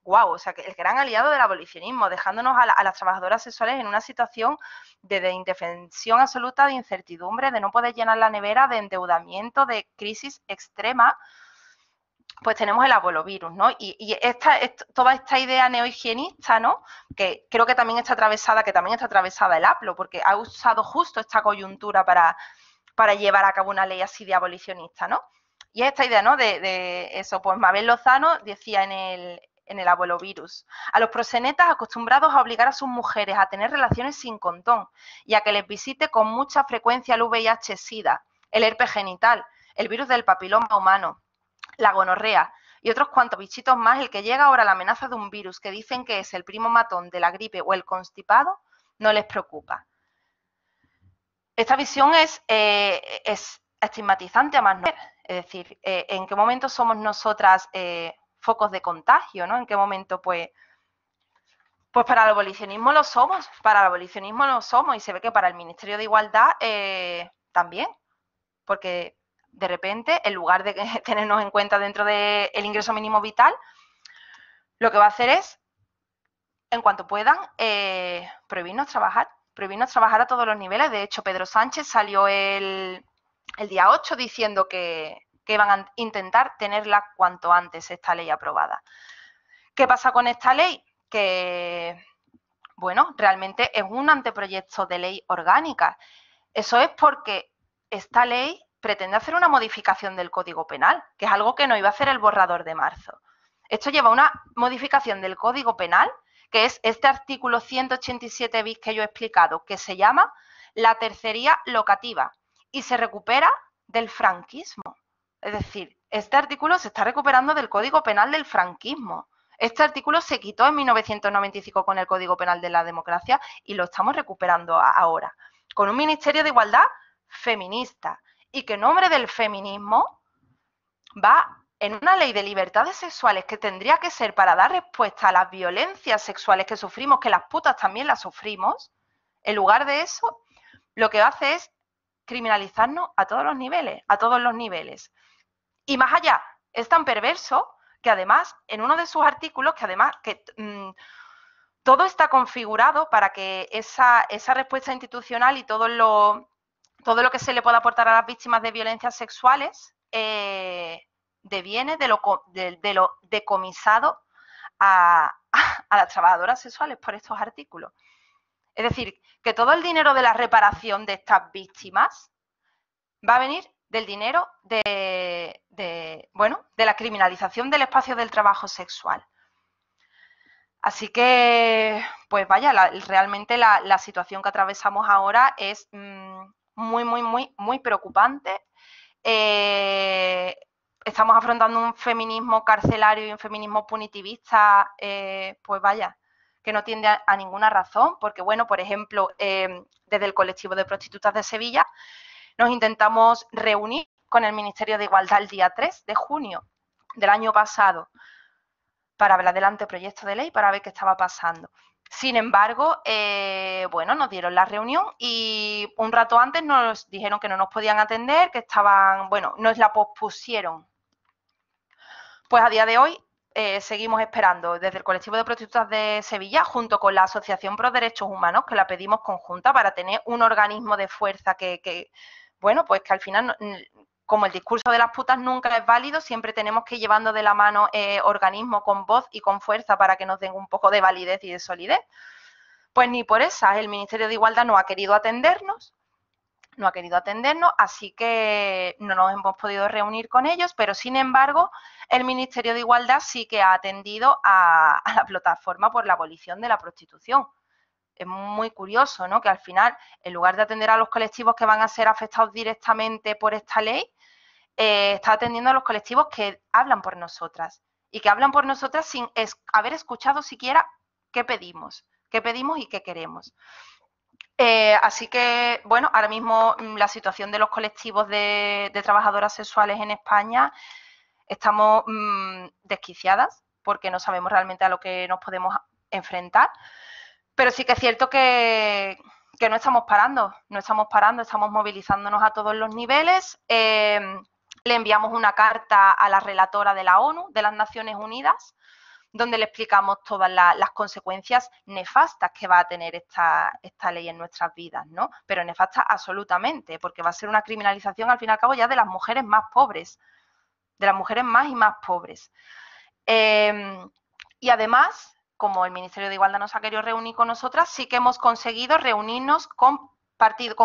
Guau, o sea, que el gran aliado del abolicionismo, dejándonos a las trabajadoras sexuales en una situación de indefensión absoluta, de incertidumbre, de no poder llenar la nevera, de endeudamiento, de crisis extrema. Pues tenemos el abolovirus, ¿no? Y toda esta idea neohigienista, ¿no? Que creo que también está atravesada el APLO, porque ha usado justo esta coyuntura para llevar a cabo una ley así de abolicionista, ¿no? Y esta idea, ¿no? De eso, pues Mabel Lozano decía en el abolovirus: a los proxenetas acostumbrados a obligar a sus mujeres a tener relaciones sin condón y a que les visite con mucha frecuencia el VIH-Sida, el herpes genital, el virus del papiloma humano, la gonorrea y otros cuantos bichitos más, el que llega ahora la amenaza de un virus que dicen que es el primo matón de la gripe o el constipado, no les preocupa. Esta visión es estigmatizante a más no ser. Es decir, ¿en qué momento somos nosotras focos de contagio, ¿no? ¿En qué momento, pues para el abolicionismo lo somos, y se ve que para el Ministerio de Igualdad también, porque de repente, en lugar de tenernos en cuenta dentro del ingreso mínimo vital, lo que va a hacer es, en cuanto puedan, prohibirnos trabajar a todos los niveles. De hecho, Pedro Sánchez salió el día 8 diciendo que van a intentar tenerla cuanto antes, esta ley aprobada. ¿Qué pasa con esta ley? Que, bueno, realmente es un anteproyecto de ley orgánica. Eso es porque esta ley pretende hacer una modificación del Código Penal, que es algo que no iba a hacer el borrador de marzo. Esto lleva a una modificación del Código Penal, que es este artículo 187 bis que yo he explicado, que se llama la tercería locativa y se recupera del franquismo. Es decir, este artículo se está recuperando del Código Penal del franquismo. Este artículo se quitó en 1995 con el Código Penal de la Democracia y lo estamos recuperando ahora, con un Ministerio de Igualdad feminista, y que en nombre del feminismo va en una ley de libertades sexuales que tendría que ser para dar respuesta a las violencias sexuales que sufrimos, que las putas también las sufrimos. En lugar de eso, lo que hace es criminalizarnos a todos los niveles, Y más allá, es tan perverso que además, en uno de sus artículos, todo está configurado para que esa respuesta institucional y todo lo que se le pueda aportar a las víctimas de violencias sexuales deviene de lo decomisado a las trabajadoras sexuales por estos artículos. Es decir, que todo el dinero de la reparación de estas víctimas va a venir del dinero de la criminalización del espacio del trabajo sexual. Así que, pues vaya, realmente la situación que atravesamos ahora es muy preocupante. Estamos afrontando un feminismo carcelario y un feminismo punitivista, pues vaya, que no tiende a ninguna razón, porque, bueno, por ejemplo, desde el colectivo de prostitutas de Sevilla nos intentamos reunir con el Ministerio de Igualdad el día 3 de junio del año pasado para hablar del anteproyecto de ley, para ver qué estaba pasando. Sin embargo, nos dieron la reunión y un rato antes nos dijeron que no nos podían atender, que nos la pospusieron. Pues a día de hoy seguimos esperando desde el colectivo de prostitutas de Sevilla, junto con la Asociación Pro Derechos Humanos, que la pedimos conjunta para tener un organismo de fuerza bueno, pues que al final, como el discurso de las putas nunca es válido, siempre tenemos que ir llevando de la mano organismos con voz y con fuerza para que nos den un poco de validez y de solidez. Pues ni por esa, el Ministerio de Igualdad no ha querido atendernos, así que no nos hemos podido reunir con ellos, pero sin embargo el Ministerio de Igualdad sí que ha atendido a la plataforma por la abolición de la prostitución. Es muy curioso, ¿no?, que al final, en lugar de atender a los colectivos que van a ser afectados directamente por esta ley, está atendiendo a los colectivos que hablan por nosotras y que hablan por nosotras sin haber escuchado siquiera qué pedimos y qué queremos. Así que, bueno, ahora mismo la situación de los colectivos de trabajadoras sexuales en España, estamos desquiciadas porque no sabemos realmente a lo que nos podemos enfrentar, pero sí que es cierto que no estamos parando, estamos movilizándonos a todos los niveles. Le enviamos una carta a la relatora de la ONU, de las Naciones Unidas, donde le explicamos todas las consecuencias nefastas que va a tener esta ley en nuestras vidas, ¿no? Pero nefastas absolutamente, porque va a ser una criminalización, al fin y al cabo, ya de las mujeres más pobres, de las mujeres más y más pobres. Y además, como el Ministerio de Igualdad nos ha querido reunir con nosotras, sí que hemos conseguido reunirnos con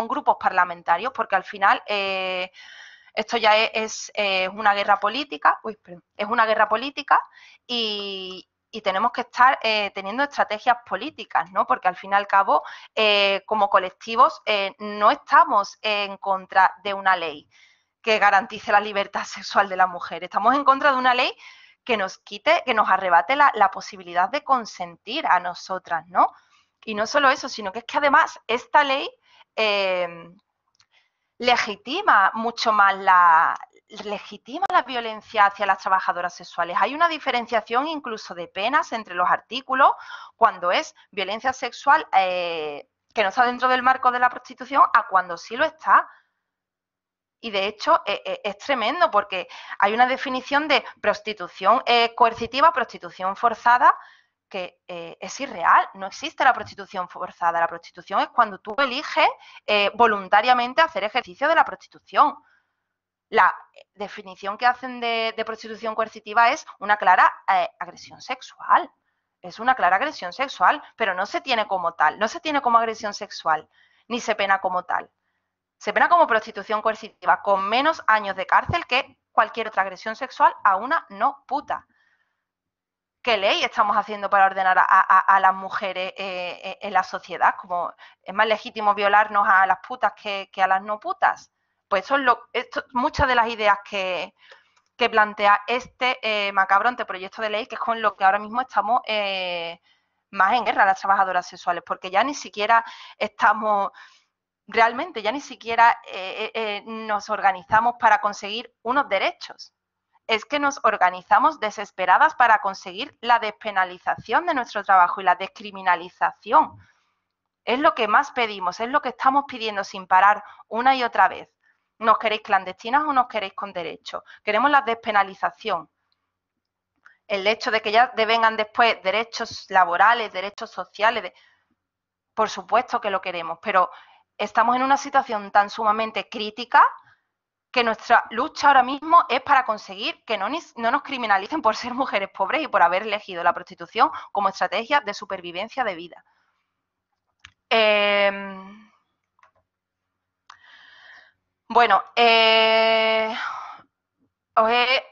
grupos parlamentarios, porque al final esto ya es una guerra política, es una guerra política y tenemos que estar teniendo estrategias políticas, ¿no? Porque al fin y al cabo, como colectivos, no estamos en contra de una ley que garantice la libertad sexual de la mujer. Estamos en contra de una ley que nos quite, que nos arrebate la posibilidad de consentir a nosotras, ¿no? Y no solo eso, sino que es que además esta ley legitima mucho más la violencia hacia las trabajadoras sexuales. Hay una diferenciación incluso de penas entre los artículos cuando es violencia sexual que no está dentro del marco de la prostitución a cuando sí lo está. Y de hecho es tremendo porque hay una definición de prostitución coercitiva, prostitución forzada, que es irreal. No existe la prostitución forzada. La prostitución es cuando tú eliges voluntariamente hacer ejercicio de la prostitución. La definición que hacen de prostitución coercitiva es una clara agresión sexual. Es una clara agresión sexual, pero no se tiene como tal, no se tiene como agresión sexual, ni se pena como tal. Se pena como prostitución coercitiva, con menos años de cárcel que cualquier otra agresión sexual a una no puta. ¿Qué ley estamos haciendo para ordenar a las mujeres en la sociedad? Como es más legítimo violarnos a las putas que a las no putas. Pues eso es muchas de las ideas que plantea este macabro anteproyecto de ley, que es con lo que ahora mismo estamos más en guerra las trabajadoras sexuales, porque ya ni siquiera estamos... Realmente ya ni siquiera nos organizamos para conseguir unos derechos. Es que nos organizamos desesperadas para conseguir la despenalización de nuestro trabajo y la descriminalización. Es lo que más pedimos, es lo que estamos pidiendo sin parar una y otra vez. ¿Nos queréis clandestinas o nos queréis con derecho? Queremos la despenalización. El hecho de que ya devengan después derechos laborales, derechos sociales, por supuesto que lo queremos, pero estamos en una situación tan sumamente crítica que nuestra lucha ahora mismo es para conseguir que no nos criminalicen por ser mujeres pobres y por haber elegido la prostitución como estrategia de supervivencia de vida. Bueno, os he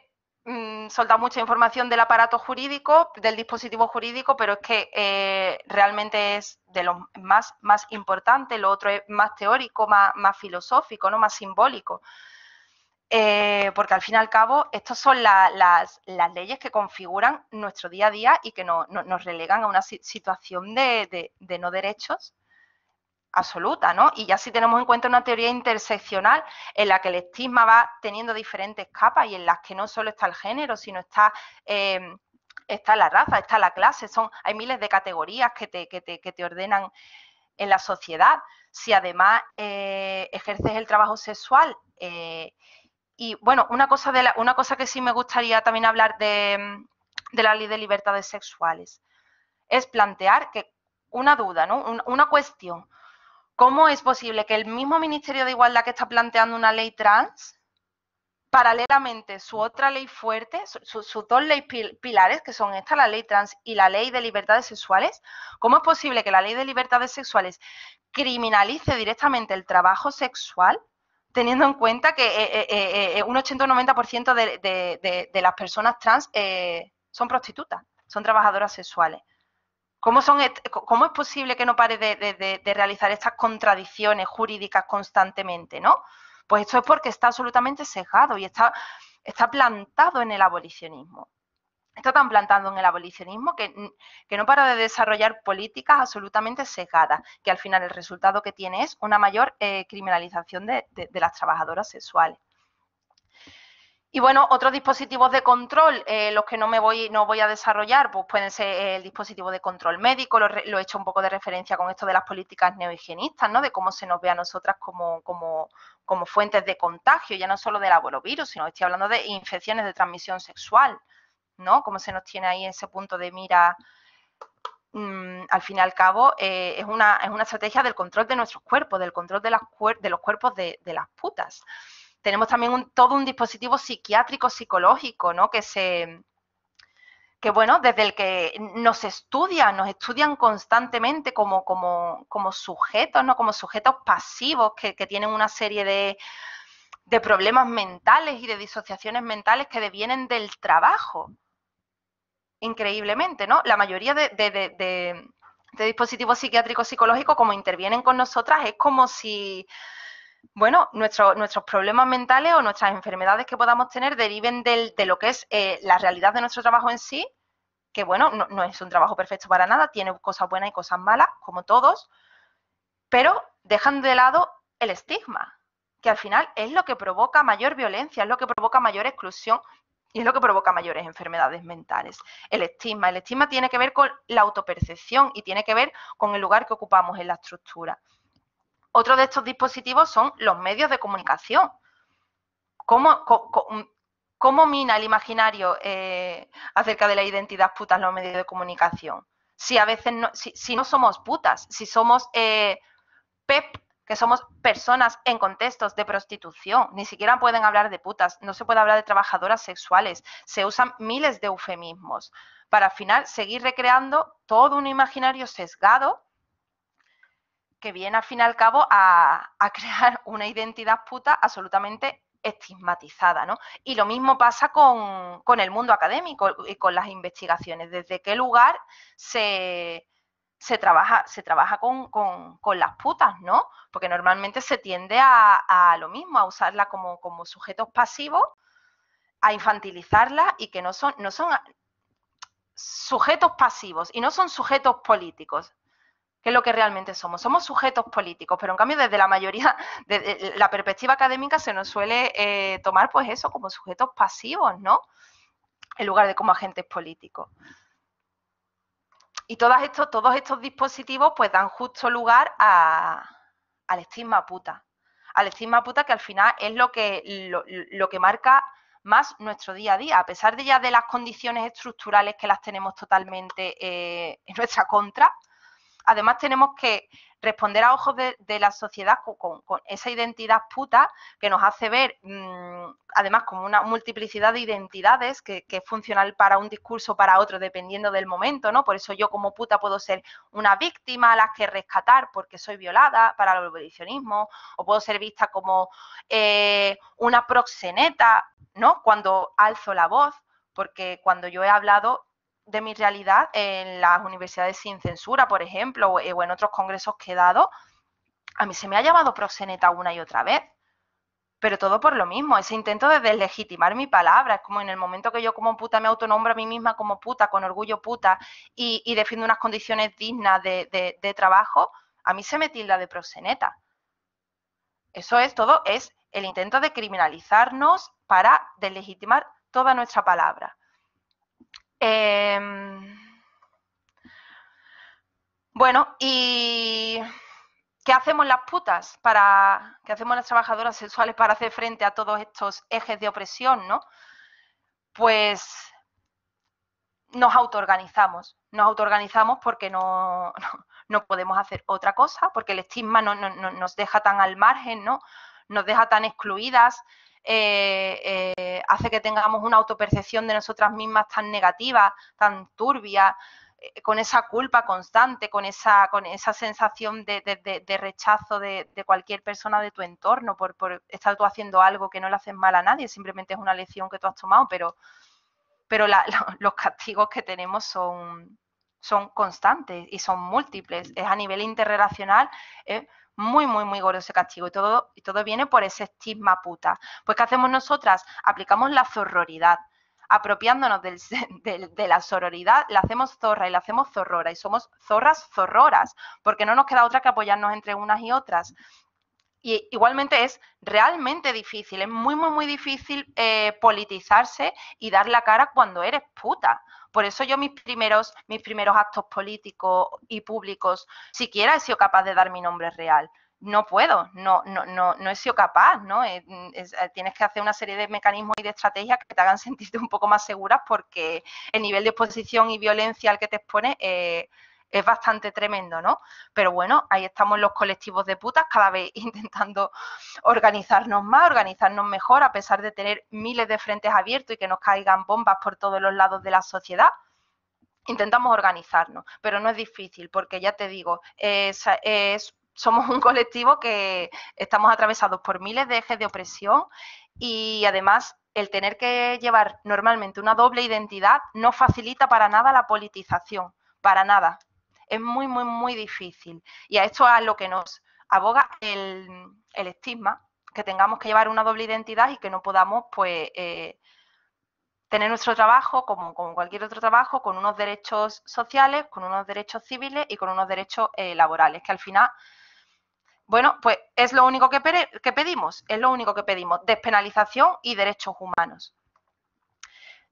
soltado mucha información del aparato jurídico, del dispositivo jurídico, pero es que realmente es de lo más importante. Lo otro es más teórico, más filosófico, ¿no? Más simbólico. Porque al fin y al cabo estas son las leyes que configuran nuestro día a día y que nos relegan a una situación de no derechos absoluta, ¿no? Y ya si tenemos en cuenta una teoría interseccional en la que el estigma va teniendo diferentes capas y en las que no solo está el género, sino está la raza, está la clase, hay miles de categorías que te ordenan en la sociedad. Si además ejerces el trabajo sexual y bueno, una cosa que sí me gustaría también hablar de de la Ley de Libertades Sexuales. Es plantear que una duda, ¿no? Una cuestión. ¿Cómo es posible que el mismo Ministerio de Igualdad que está planteando una ley trans, paralelamente su otra ley fuerte, sus dos leyes pilares, que son esta, la ley trans y la ley de libertades sexuales, cómo es posible que la ley de libertades sexuales criminalice directamente el trabajo sexual, teniendo en cuenta que un 80 o 90% de las personas trans son prostitutas, son trabajadoras sexuales? ¿Cómo es posible que no pare de realizar estas contradicciones jurídicas constantemente, ¿no? Pues esto es porque está absolutamente sesgado y está plantado en el abolicionismo. Está tan plantado en el abolicionismo que no para de desarrollar políticas absolutamente sesgadas, que al final el resultado que tiene es una mayor criminalización de las trabajadoras sexuales. Y bueno, otros dispositivos de control, los que no voy a desarrollar, pues pueden ser el dispositivo de control médico, lo he hecho un poco de referencia con esto de las políticas neohigienistas, ¿no? De cómo se nos ve a nosotras como fuentes de contagio, ya no solo del arborovirus, sino estoy hablando de infecciones de transmisión sexual, ¿no? Cómo se nos tiene ahí ese punto de mira. Al fin y al cabo, es una estrategia del control de nuestros cuerpos, del control de los cuerpos de las putas. Tenemos también todo un dispositivo psiquiátrico, psicológico, ¿no? Que bueno, desde el que nos estudian constantemente como sujetos, ¿no? Como sujetos pasivos que tienen una serie de problemas mentales y de disociaciones mentales que devienen del trabajo. Increíblemente, ¿no? La mayoría de dispositivos psiquiátricos psicológicos, como intervienen con nosotras, es como si, bueno, nuestros problemas mentales o nuestras enfermedades que podamos tener deriven de lo que es la realidad de nuestro trabajo en sí, que bueno, no es un trabajo perfecto para nada, tiene cosas buenas y cosas malas, como todos, pero dejan de lado el estigma, que al final es lo que provoca mayor violencia, es lo que provoca mayor exclusión y es lo que provoca mayores enfermedades mentales. El estigma tiene que ver con la autopercepción y tiene que ver con el lugar que ocupamos en la estructura. Otro de estos dispositivos son los medios de comunicación. ¿Cómo mina el imaginario acerca de la identidad putas los medios de comunicación? Si a veces si no somos putas, si somos PEP, que somos personas en contextos de prostitución, ni siquiera pueden hablar de putas, no se puede hablar de trabajadoras sexuales, se usan miles de eufemismos para al final seguir recreando todo un imaginario sesgado que viene al fin y al cabo a crear una identidad puta absolutamente estigmatizada, ¿no? Y lo mismo pasa con el mundo académico y con las investigaciones. ¿Desde qué lugar se trabaja con las putas, ¿no? Porque normalmente se tiende a lo mismo, a usarla como sujetos pasivos, a infantilizarla y que no son sujetos pasivos y no son sujetos políticos, que es lo que realmente somos. Somos sujetos políticos, pero en cambio desde la mayoría, de la perspectiva académica se nos suele tomar pues eso como sujetos pasivos, ¿no? En lugar de como agentes políticos. Y todos estos dispositivos pues dan justo lugar al estigma puta. Al estigma puta, que al final es lo que marca más nuestro día a día, a pesar de ya de las condiciones estructurales que las tenemos totalmente en nuestra contra. Además tenemos que responder a ojos de la sociedad con esa identidad puta que nos hace ver, además, como una multiplicidad de identidades que es funcional para un discurso o para otro, dependiendo del momento, ¿no? Por eso yo como puta puedo ser una víctima a la que rescatar porque soy violada para el abolicionismo, o puedo ser vista como una proxeneta, ¿no? Cuando alzo la voz, porque cuando yo he hablado de mi realidad en las universidades sin censura, por ejemplo, o en otros congresos que he dado, a mí se me ha llamado proxeneta una y otra vez, pero todo por lo mismo, ese intento de deslegitimar mi palabra. Es como en el momento que yo como puta me autonombro a mí misma como puta, con orgullo puta, y defiendo unas condiciones dignas de trabajo, a mí se me tilda de proxeneta. Eso es todo, es el intento de criminalizarnos para deslegitimar toda nuestra palabra. Bueno, ¿y qué hacemos las putas qué hacemos las trabajadoras sexuales para hacer frente a todos estos ejes de opresión, ¿no? Pues nos autoorganizamos porque no podemos hacer otra cosa, porque el estigma nos deja tan al margen, ¿no? Nos deja tan excluidas, hace que tengamos una autopercepción de nosotras mismas tan negativa, tan turbia, con esa culpa constante, con esa sensación de rechazo de cualquier persona de tu entorno por estar tú haciendo algo que no le haces mal a nadie, simplemente es una lección que tú has tomado, pero los castigos que tenemos son constantes y son múltiples. Es a nivel interrelacional, es muy, muy, muy gordo ese castigo. Y todo viene por ese estigma puta. Pues, ¿qué hacemos nosotras? Aplicamos la sororidad. Apropiándonos de la sororidad, la hacemos zorra y la hacemos zorrora. Y somos zorras zorroras, porque no nos queda otra que apoyarnos entre unas y otras. Y igualmente es realmente difícil, es muy, muy, muy difícil politizarse y dar la cara cuando eres puta. Por eso yo mis primeros actos políticos y públicos, siquiera he sido capaz de dar mi nombre real. No puedo, no he sido capaz, ¿no? Tienes que hacer una serie de mecanismos y de estrategias que te hagan sentirte un poco más seguras, porque el nivel de exposición y violencia al que te expones es bastante tremendo, ¿no? Pero bueno, ahí estamos los colectivos de putas cada vez intentando organizarnos más, organizarnos mejor, a pesar de tener miles de frentes abiertos y que nos caigan bombas por todos los lados de la sociedad. Intentamos organizarnos, pero no es difícil, porque ya te digo, somos un colectivo que estamos atravesados por miles de ejes de opresión, y además el tener que llevar normalmente una doble identidad no facilita para nada la politización, para nada. Es muy, muy, muy difícil. Y a esto es a lo que nos aboga el estigma, que tengamos que llevar una doble identidad y que no podamos, pues, tener nuestro trabajo como cualquier otro trabajo, con unos derechos sociales, con unos derechos civiles y con unos derechos laborales, que al final, bueno, pues es lo único que pedimos, despenalización y derechos humanos.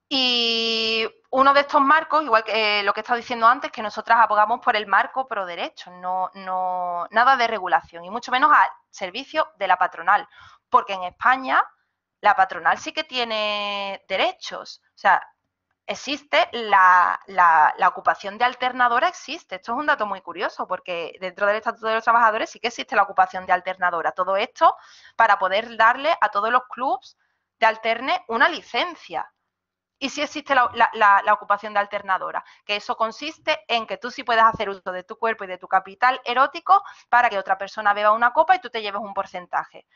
Y uno de estos marcos, igual que lo que he estado diciendo antes, que nosotras abogamos por el marco pro derechos, nada de regulación, y mucho menos al servicio de la patronal, porque en España la patronal sí que tiene derechos. O sea, existe la ocupación de alternadora, existe. Esto es un dato muy curioso, porque dentro del Estatuto de los Trabajadores sí que existe la ocupación de alternadora. Todo esto para poder darle a todos los clubs de alterne una licencia. Y sí existe la ocupación de alternadora, que eso consiste en que tú sí puedes hacer uso de tu cuerpo y de tu capital erótico para que otra persona beba una copa y tú te lleves un porcentaje.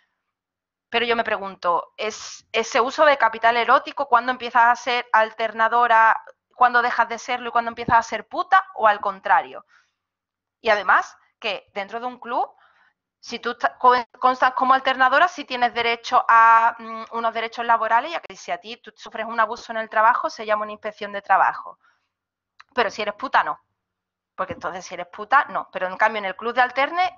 Pero yo me pregunto, ¿es ese uso de capital erótico cuando empiezas a ser alternadora, cuando dejas de serlo y cuando empiezas a ser puta, o al contrario? Y además, que dentro de un club, si tú constas como alternadora, sí tienes derecho a unos derechos laborales, ya que si a ti tú sufres un abuso en el trabajo, se llama una inspección de trabajo. Pero si eres puta, no. Porque entonces si eres puta, no. Pero en cambio en el club de alterne,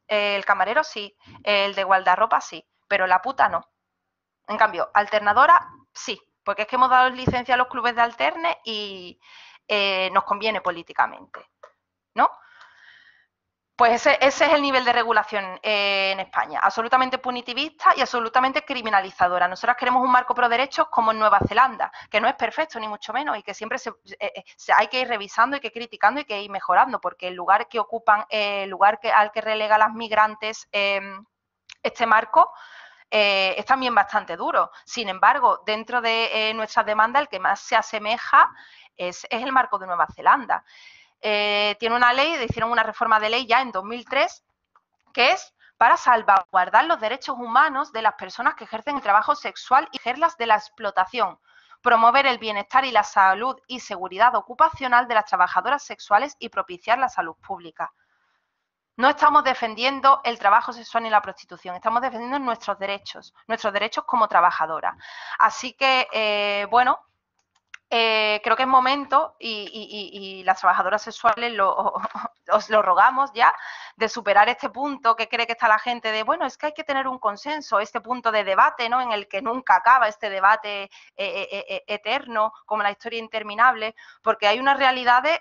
el camarero sí, el de guardarropa sí, pero la puta no. En cambio, alternadora sí, porque es que hemos dado licencia a los clubes de alterne y nos conviene políticamente, ¿no? Pues ese es el nivel de regulación en España, absolutamente punitivista y absolutamente criminalizadora. Nosotras queremos un marco pro derechos como en Nueva Zelanda, que no es perfecto ni mucho menos, y que siempre hay que ir revisando, hay que ir criticando y que ir mejorando, porque el lugar que ocupan, el lugar al que relega a las migrantes este marco, es también bastante duro. Sin embargo, dentro de nuestras demandas, el que más se asemeja es el marco de Nueva Zelanda. Tiene una ley, hicieron una reforma de ley ya en 2003, que es para salvaguardar los derechos humanos de las personas que ejercen el trabajo sexual y protegerlas de la explotación, promover el bienestar y la salud y seguridad ocupacional de las trabajadoras sexuales y propiciar la salud pública. No estamos defendiendo el trabajo sexual ni la prostitución, estamos defendiendo nuestros derechos como trabajadoras. Así que, bueno, creo que es momento, y las trabajadoras sexuales os lo rogamos ya, de superar este punto que cree que está la gente de, bueno, es que hay que tener un consenso, este punto de debate, ¿no?, en el que nunca acaba, este debate eterno, como la historia interminable, porque hay unas realidades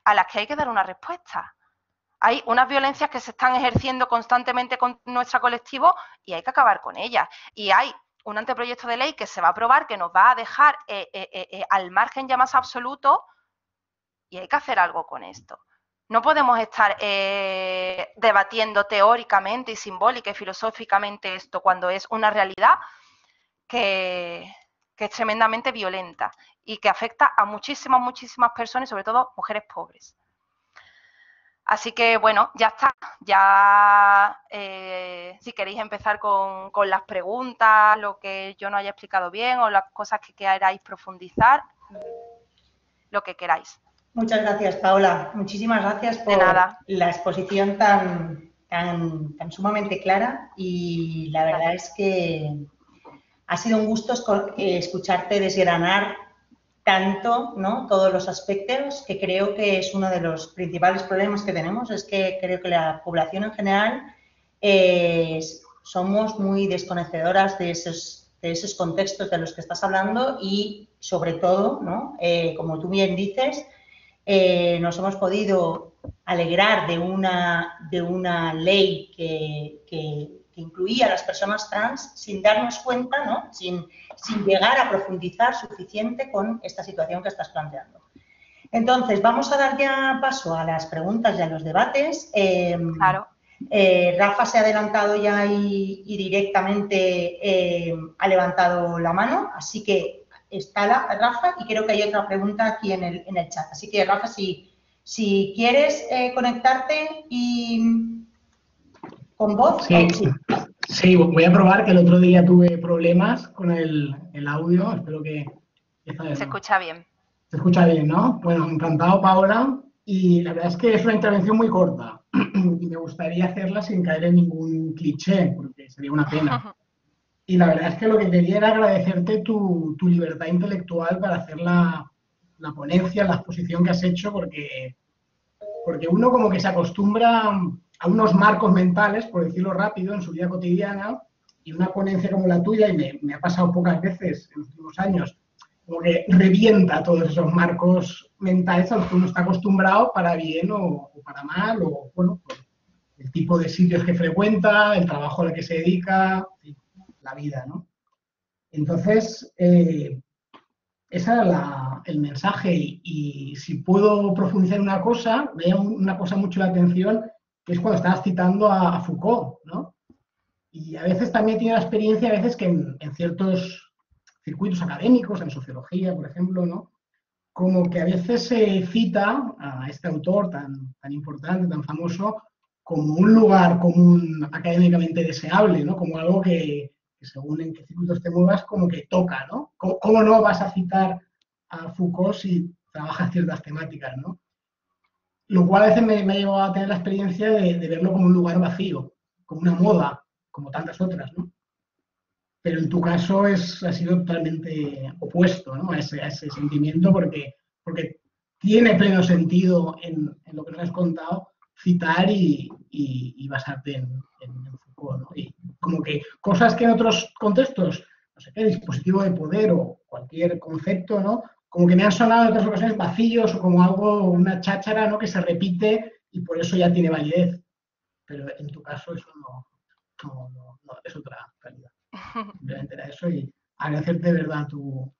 a las que hay que dar una respuesta. Hay unas violencias que se están ejerciendo constantemente con nuestro colectivo y hay que acabar con ellas. Y hay un anteproyecto de ley que se va a aprobar, que nos va a dejar al margen ya más absoluto, y hay que hacer algo con esto. No podemos estar debatiendo teóricamente y simbólica y filosóficamente esto cuando es una realidad que es tremendamente violenta y que afecta a muchísimas, muchísimas personas, sobre todo mujeres pobres. Así que, bueno, ya está. Ya, si queréis empezar con las preguntas, lo que yo no haya explicado bien o las cosas que queráis profundizar, lo que queráis. Muchas gracias, Paola. Muchísimas gracias De por nada. la exposición tan sumamente clara, y la verdad es que ha sido un gusto escucharte desgranar tanto, ¿no?, todos los aspectos, que creo que es uno de los principales problemas que tenemos. Es que creo que la población en general somos muy desconocedoras de esos contextos de los que estás hablando, y sobre todo, ¿no?, como tú bien dices, nos hemos podido alegrar de una ley que incluía a las personas trans sin darnos cuenta, ¿no?, sin llegar a profundizar suficiente con esta situación que estás planteando. Entonces, vamos a dar ya paso a las preguntas y a los debates. Claro. Rafa se ha adelantado ya y directamente ha levantado la mano, así que está Rafa, y creo que hay otra pregunta aquí en el chat. Así que, Rafa, si quieres conectarte con voz. Sí, sí, voy a probar, que el otro día tuve problemas con el audio. Espero que esta vez Se no. escucha bien. Se escucha bien, ¿no? Bueno, encantado, Paola. Y la verdad es que es una intervención muy corta y me gustaría hacerla sin caer en ningún cliché, porque sería una pena. Y la verdad es que lo que quería era agradecerte tu libertad intelectual para hacer la ponencia, la exposición que has hecho, porque uno como que se acostumbra a unos marcos mentales, por decirlo rápido, en su vida cotidiana, y una ponencia como la tuya, y me ha pasado pocas veces en los últimos años, como que revienta todos esos marcos mentales a los que uno está acostumbrado, para bien o para mal, o bueno, por el tipo de sitios que frecuenta, el trabajo al que se dedica, la vida, ¿no? Entonces, ese era el mensaje, y si puedo profundizar en una cosa, me llama una cosa mucho la atención, que es cuando estabas citando a Foucault, ¿no? Y a veces también he tenido la experiencia, a veces que en ciertos circuitos académicos, en sociología, por ejemplo, ¿no?, como que a veces se cita a este autor tan importante, tan famoso, como un lugar común académicamente deseable, ¿no?, como algo que según en qué circuitos te muevas, como que toca, ¿no? ¿Cómo no vas a citar a Foucault si trabajas ciertas temáticas, ¿no? Lo cual a veces me ha llevado a tener la experiencia de verlo como un lugar vacío, como una moda, como tantas otras, ¿no? Pero en tu caso ha sido totalmente opuesto, ¿no?, a ese sentimiento, porque tiene pleno sentido en lo que nos has contado citar y basarte en Foucault, ¿no? Y como que cosas que en otros contextos, no sé qué, dispositivo de poder o cualquier concepto, ¿no?, como que me han sonado en otras ocasiones vacíos, o como algo, una cháchara, ¿no?, que se repite y por eso ya tiene validez. Pero en tu caso eso no es otra realidad. Simplemente era eso, y agradecerte de verdad tu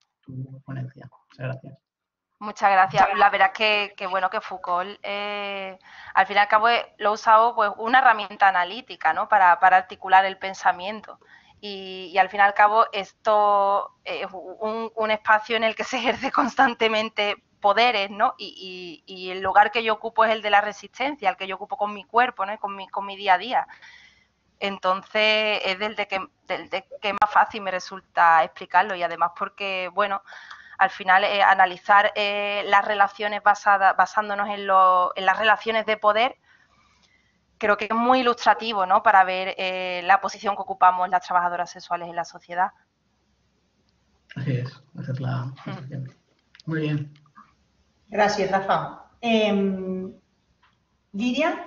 ponencia. Muchas gracias. Muchas gracias. La verdad es que bueno, que Foucault, al fin y al cabo, lo ha usado pues una herramienta analítica, ¿no?, para articular el pensamiento. Y al fin y al cabo esto es un espacio en el que se ejerce constantemente poderes, ¿no? Y el lugar que yo ocupo es el de la resistencia, el que yo ocupo con mi cuerpo, ¿no?, con mi día a día. Entonces es del de que más fácil me resulta explicarlo, y además porque, bueno, al final analizar las relaciones basándonos en las relaciones de poder, creo que es muy ilustrativo, ¿no?, para ver la posición que ocupamos las trabajadoras sexuales en la sociedad. Así es, esa es la sensación. Muy bien. Gracias, Rafa. Lidia.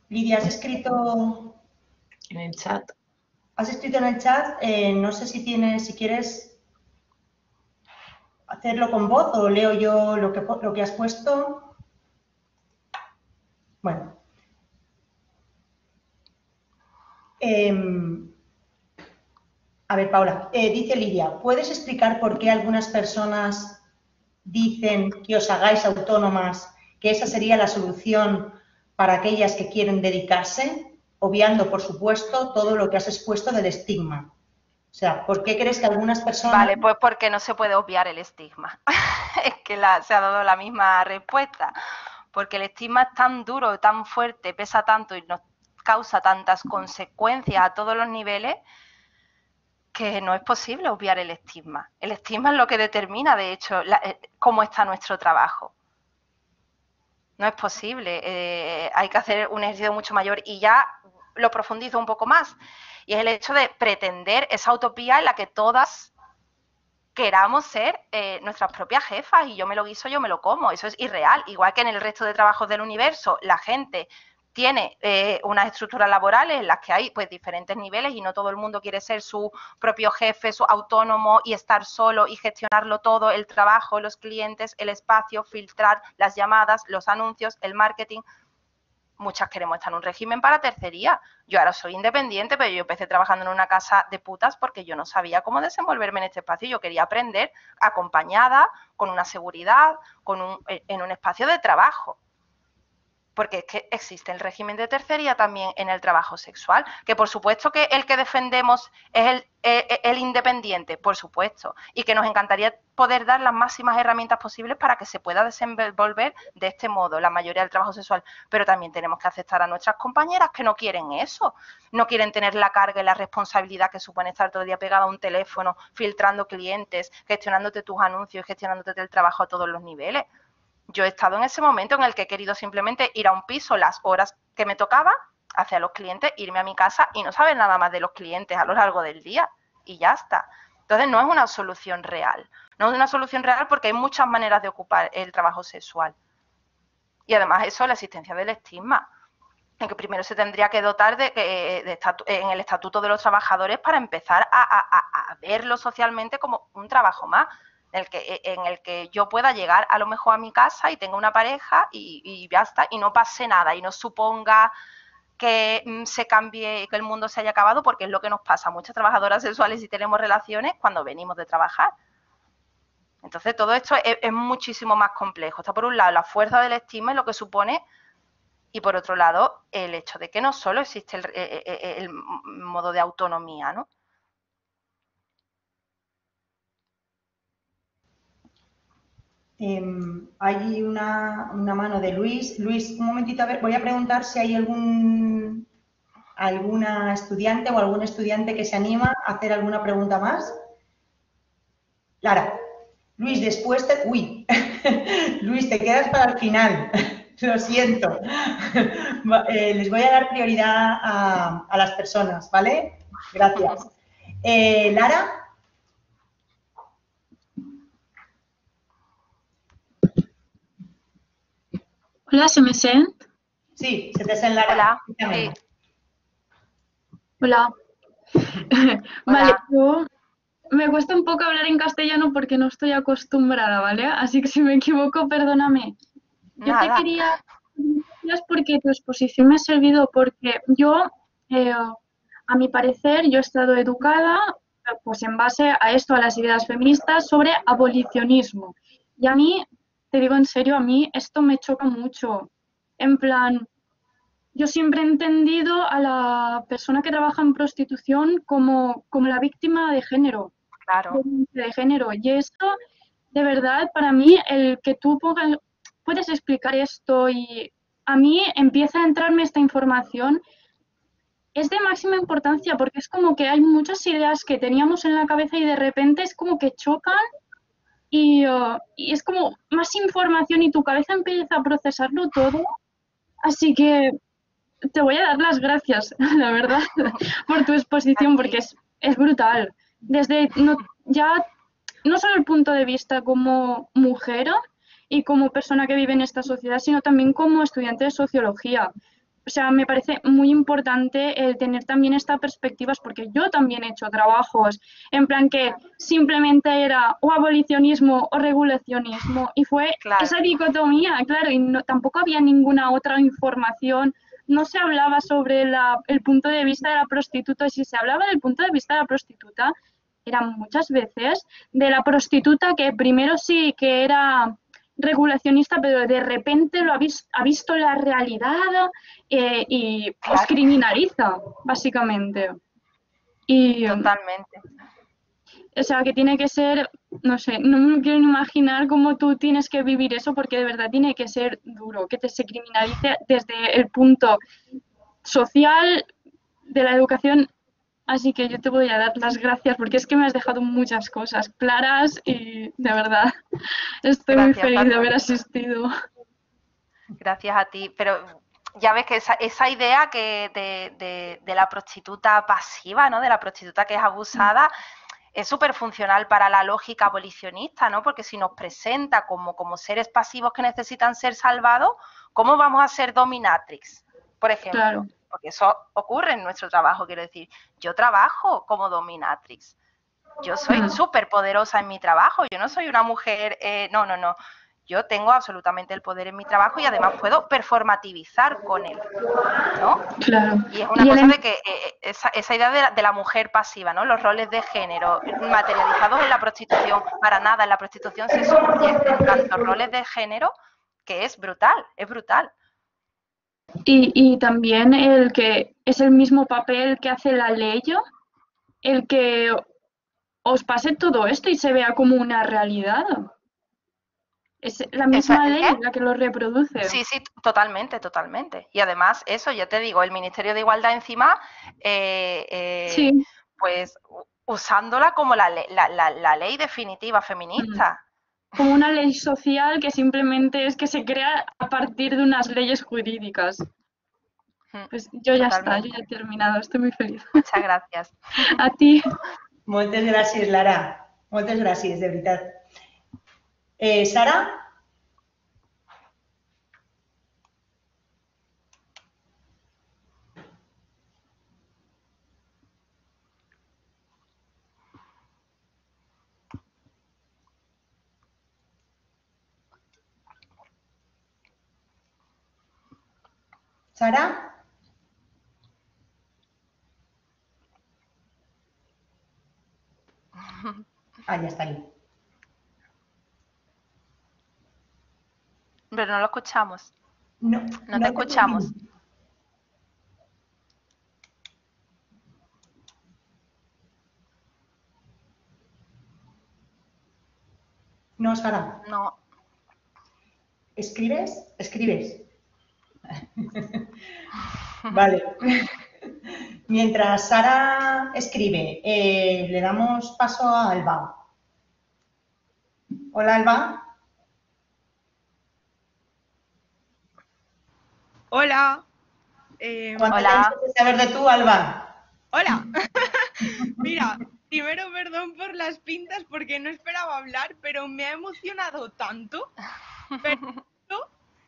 Lidia, has escrito en el chat. Has escrito en el chat, no sé si quieres hacerlo con voz o leo yo lo que has puesto? Bueno. A ver, Paula, dice Lidia, ¿puedes explicar por qué algunas personas dicen que os hagáis autónomas, que esa sería la solución para aquellas que quieren dedicarse, obviando, por supuesto, todo lo que has expuesto del estigma? O sea, ¿por qué crees que algunas personas... Vale, pues porque no se puede obviar el estigma. Es que se ha dado la misma respuesta. Porque el estigma es tan duro, tan fuerte, pesa tanto y nos causa tantas consecuencias a todos los niveles que no es posible obviar el estigma. El estigma es lo que determina, de hecho, cómo está nuestro trabajo. No es posible. Hay que hacer un ejercicio mucho mayor y ya lo profundizo un poco más. Y es el hecho de pretender esa utopía en la que todas queramos ser nuestras propias jefas y yo me lo guiso, yo me lo como. Eso es irreal. Igual que en el resto de trabajos del universo, la gente tiene unas estructuras laborales en las que hay pues diferentes niveles y no todo el mundo quiere ser su propio jefe, su autónomo y estar solo y gestionarlo todo, el trabajo, los clientes, el espacio, filtrar las llamadas, los anuncios, el marketing. Muchas queremos estar en un régimen para tercería. Yo ahora soy independiente, pero yo empecé trabajando en una casa de putas porque yo no sabía cómo desenvolverme en este espacio. Yo quería aprender acompañada, con una seguridad, en un espacio de trabajo. Porque es que existe el régimen de tercería también en el trabajo sexual, que por supuesto que el que defendemos es el independiente, por supuesto, y que nos encantaría poder dar las máximas herramientas posibles para que se pueda desenvolver de este modo la mayoría del trabajo sexual, pero también tenemos que aceptar a nuestras compañeras que no quieren eso, no quieren tener la carga y la responsabilidad que supone estar todo el día pegada a un teléfono, filtrando clientes, gestionándote tus anuncios, gestionándote el trabajo a todos los niveles. Yo he estado en ese momento en el que he querido simplemente ir a un piso las horas que me tocaba, hacia los clientes, irme a mi casa y no saber nada más de los clientes a lo largo del día y ya está. Entonces no es una solución real. No es una solución real porque hay muchas maneras de ocupar el trabajo sexual. Y además eso, la existencia del estigma, en que primero se tendría que dotar en el Estatuto de los Trabajadores para empezar a verlo socialmente como un trabajo más. En el que yo pueda llegar a lo mejor a mi casa y tenga una pareja y ya está, y no pase nada, y no suponga que se cambie, que el mundo se haya acabado, porque es lo que nos pasa a muchas trabajadoras sexuales y tenemos relaciones cuando venimos de trabajar. Entonces todo esto es muchísimo más complejo. Está por un lado la fuerza del estigma y lo que supone, y por otro lado el hecho de que no solo existe el modo de autonomía, ¿no? Hay una mano de Luis. Luis, un momentito, a ver, voy a preguntar si hay alguna estudiante o algún estudiante que se anima a hacer alguna pregunta más. Lara, Luis, después te... Uy, Luis, te quedas para el final. Lo siento. Les voy a dar prioridad a las personas, ¿vale? Gracias. Lara. Hola, ¿se me sent? Sí, se te sent, Lara. Hola. Sí. Hola. Vale, yo me cuesta un poco hablar en castellano porque no estoy acostumbrada, ¿vale? Así que si me equivoco, perdóname. Yo Nada. te quería gracias porque tu exposición me ha servido porque yo, a mi parecer, yo he estado educada pues en base a esto, a las ideas feministas sobre abolicionismo. Y a mí, te digo en serio, a mí esto me choca mucho. En plan, yo siempre he entendido a la persona que trabaja en prostitución como la víctima de género. Claro. De género. Y esto, de verdad, para mí, el que tú puedes explicar esto y a mí empieza a entrarme esta información, es de máxima importancia porque es como que hay muchas ideas que teníamos en la cabeza y de repente es como que chocan y es como más información y tu cabeza empieza a procesarlo todo. Así que te voy a dar las gracias, la verdad, por tu exposición porque es brutal. Desde ya no solo el punto de vista como mujer y como persona que vive en esta sociedad, sino también como estudiante de sociología. o sea, me parece muy importante el tener también estas perspectivas, porque yo también he hecho trabajos en plan que simplemente era o abolicionismo o regulacionismo, y fue Claro. esa dicotomía, claro, y no, tampoco había ninguna otra información, no se hablaba sobre el punto de vista de la prostituta, y si se hablaba del punto de vista de la prostituta, eran muchas veces de la prostituta que primero sí que era regulacionista, pero de repente ha visto la realidad y os Claro. criminaliza, básicamente. Y, Totalmente. o sea, que tiene que ser, no sé, no me quiero imaginar cómo tú tienes que vivir eso, porque de verdad tiene que ser duro, que se criminalice desde el punto social de la educación. Así que yo te voy a dar las gracias porque es que me has dejado muchas cosas claras y de verdad estoy muy Gracias a feliz de ti. haber asistido. Gracias a ti, pero ya ves que esa idea que de la prostituta pasiva, ¿no? De la prostituta que es abusada, es súper funcional para la lógica abolicionista, ¿no? Porque si nos presenta como seres pasivos que necesitan ser salvados, ¿cómo vamos a ser dominatrix, por ejemplo? Claro. Porque eso ocurre en nuestro trabajo, quiero decir, yo trabajo como dominatrix, yo soy súper poderosa en mi trabajo, yo no soy una mujer, no, yo tengo absolutamente el poder en mi trabajo y además puedo performativizar con él, ¿no? Claro. Y es una cosa de que esa idea de la mujer pasiva, ¿no? Los roles de género materializados en la prostitución, para nada, en la prostitución se subyecen tantos roles de género que es brutal, es brutal. Y también el que es el mismo papel que hace la ley, el que os pase todo esto y se vea como una realidad. Es la misma ley la que lo reproduce. Sí, totalmente, totalmente. Y además, eso, ya te digo, el Ministerio de Igualdad encima, Sí. pues usándola como la ley definitiva feminista. Como una ley social que simplemente es que se crea a partir de unas leyes jurídicas. Pues yo ya está, yo ya he terminado, estoy muy feliz. Muchas gracias. A ti. Moltes gràcies, Lara. Moltes gràcies, de veritat. Sara? Sara? Ah, ya está ahí. Pero no lo escuchamos. No, no te escuchamos. No, Sara. No. ¿Escribes? Escribes. Vale. Mientras Sara escribe, le damos paso a Alba. Hola, Alba. Hola. Hola. ¿Qué saber de tú, Alba? Hola. Mira, primero perdón por las pintas porque no esperaba hablar, pero me ha emocionado tanto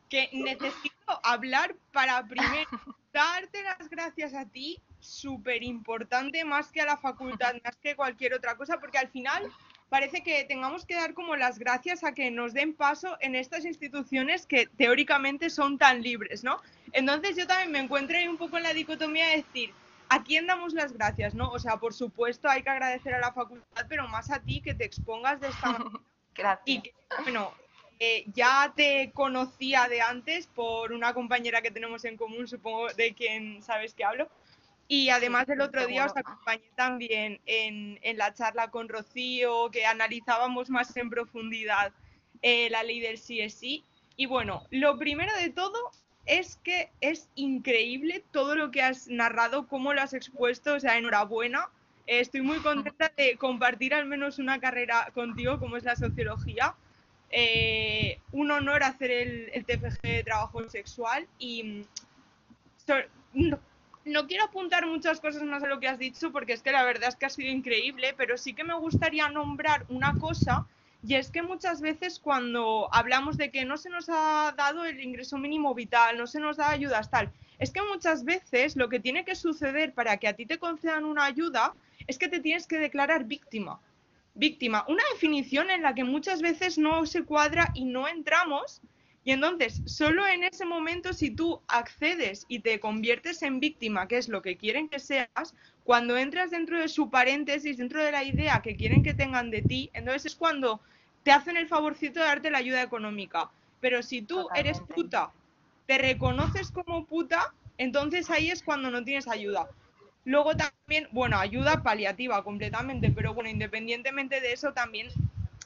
que necesito hablar para primero darte las gracias a ti, súper importante, más que a la facultad, más que cualquier otra cosa, porque al final parece que tengamos que dar como las gracias a que nos den paso en estas instituciones que teóricamente son tan libres, ¿no? Entonces yo también me encuentro ahí un poco en la dicotomía de decir, ¿a quién damos las gracias, no? O sea, por supuesto hay que agradecer a la facultad, pero más a ti que te expongas de esta manera. Gracias. Y que, bueno, ya te conocía de antes por una compañera que tenemos en común, supongo de quien sabes que hablo. Y además el otro día os acompañé también en la charla con Rocío, que analizábamos más en profundidad la ley del sí es sí. Y bueno, lo primero de todo es que es increíble todo lo que has narrado, cómo lo has expuesto, o sea, enhorabuena. Estoy muy contenta de compartir al menos una carrera contigo, como es la sociología. Un honor hacer el TFG de trabajo sexual y no quiero apuntar muchas cosas más a lo que has dicho porque es que la verdad es que ha sido increíble, pero sí que me gustaría nombrar una cosa, y es que muchas veces cuando hablamos de que no se nos ha dado el ingreso mínimo vital, no se nos da ayudas tal, Es que muchas veces lo que tiene que suceder para que a ti te concedan una ayuda es que te tienes que declarar víctima. Víctima, una definición en la que muchas veces no se cuadra y no entramos, y entonces solo en ese momento, si tú accedes y te conviertes en víctima, que es lo que quieren que seas, cuando entras dentro de su paréntesis, dentro de la idea que quieren que tengan de ti, entonces es cuando te hacen el favorcito de darte la ayuda económica. Pero si tú eres puta, te reconoces como puta, entonces ahí es cuando no tienes ayuda. Luego también, bueno, ayuda paliativa completamente, pero bueno, independientemente de eso también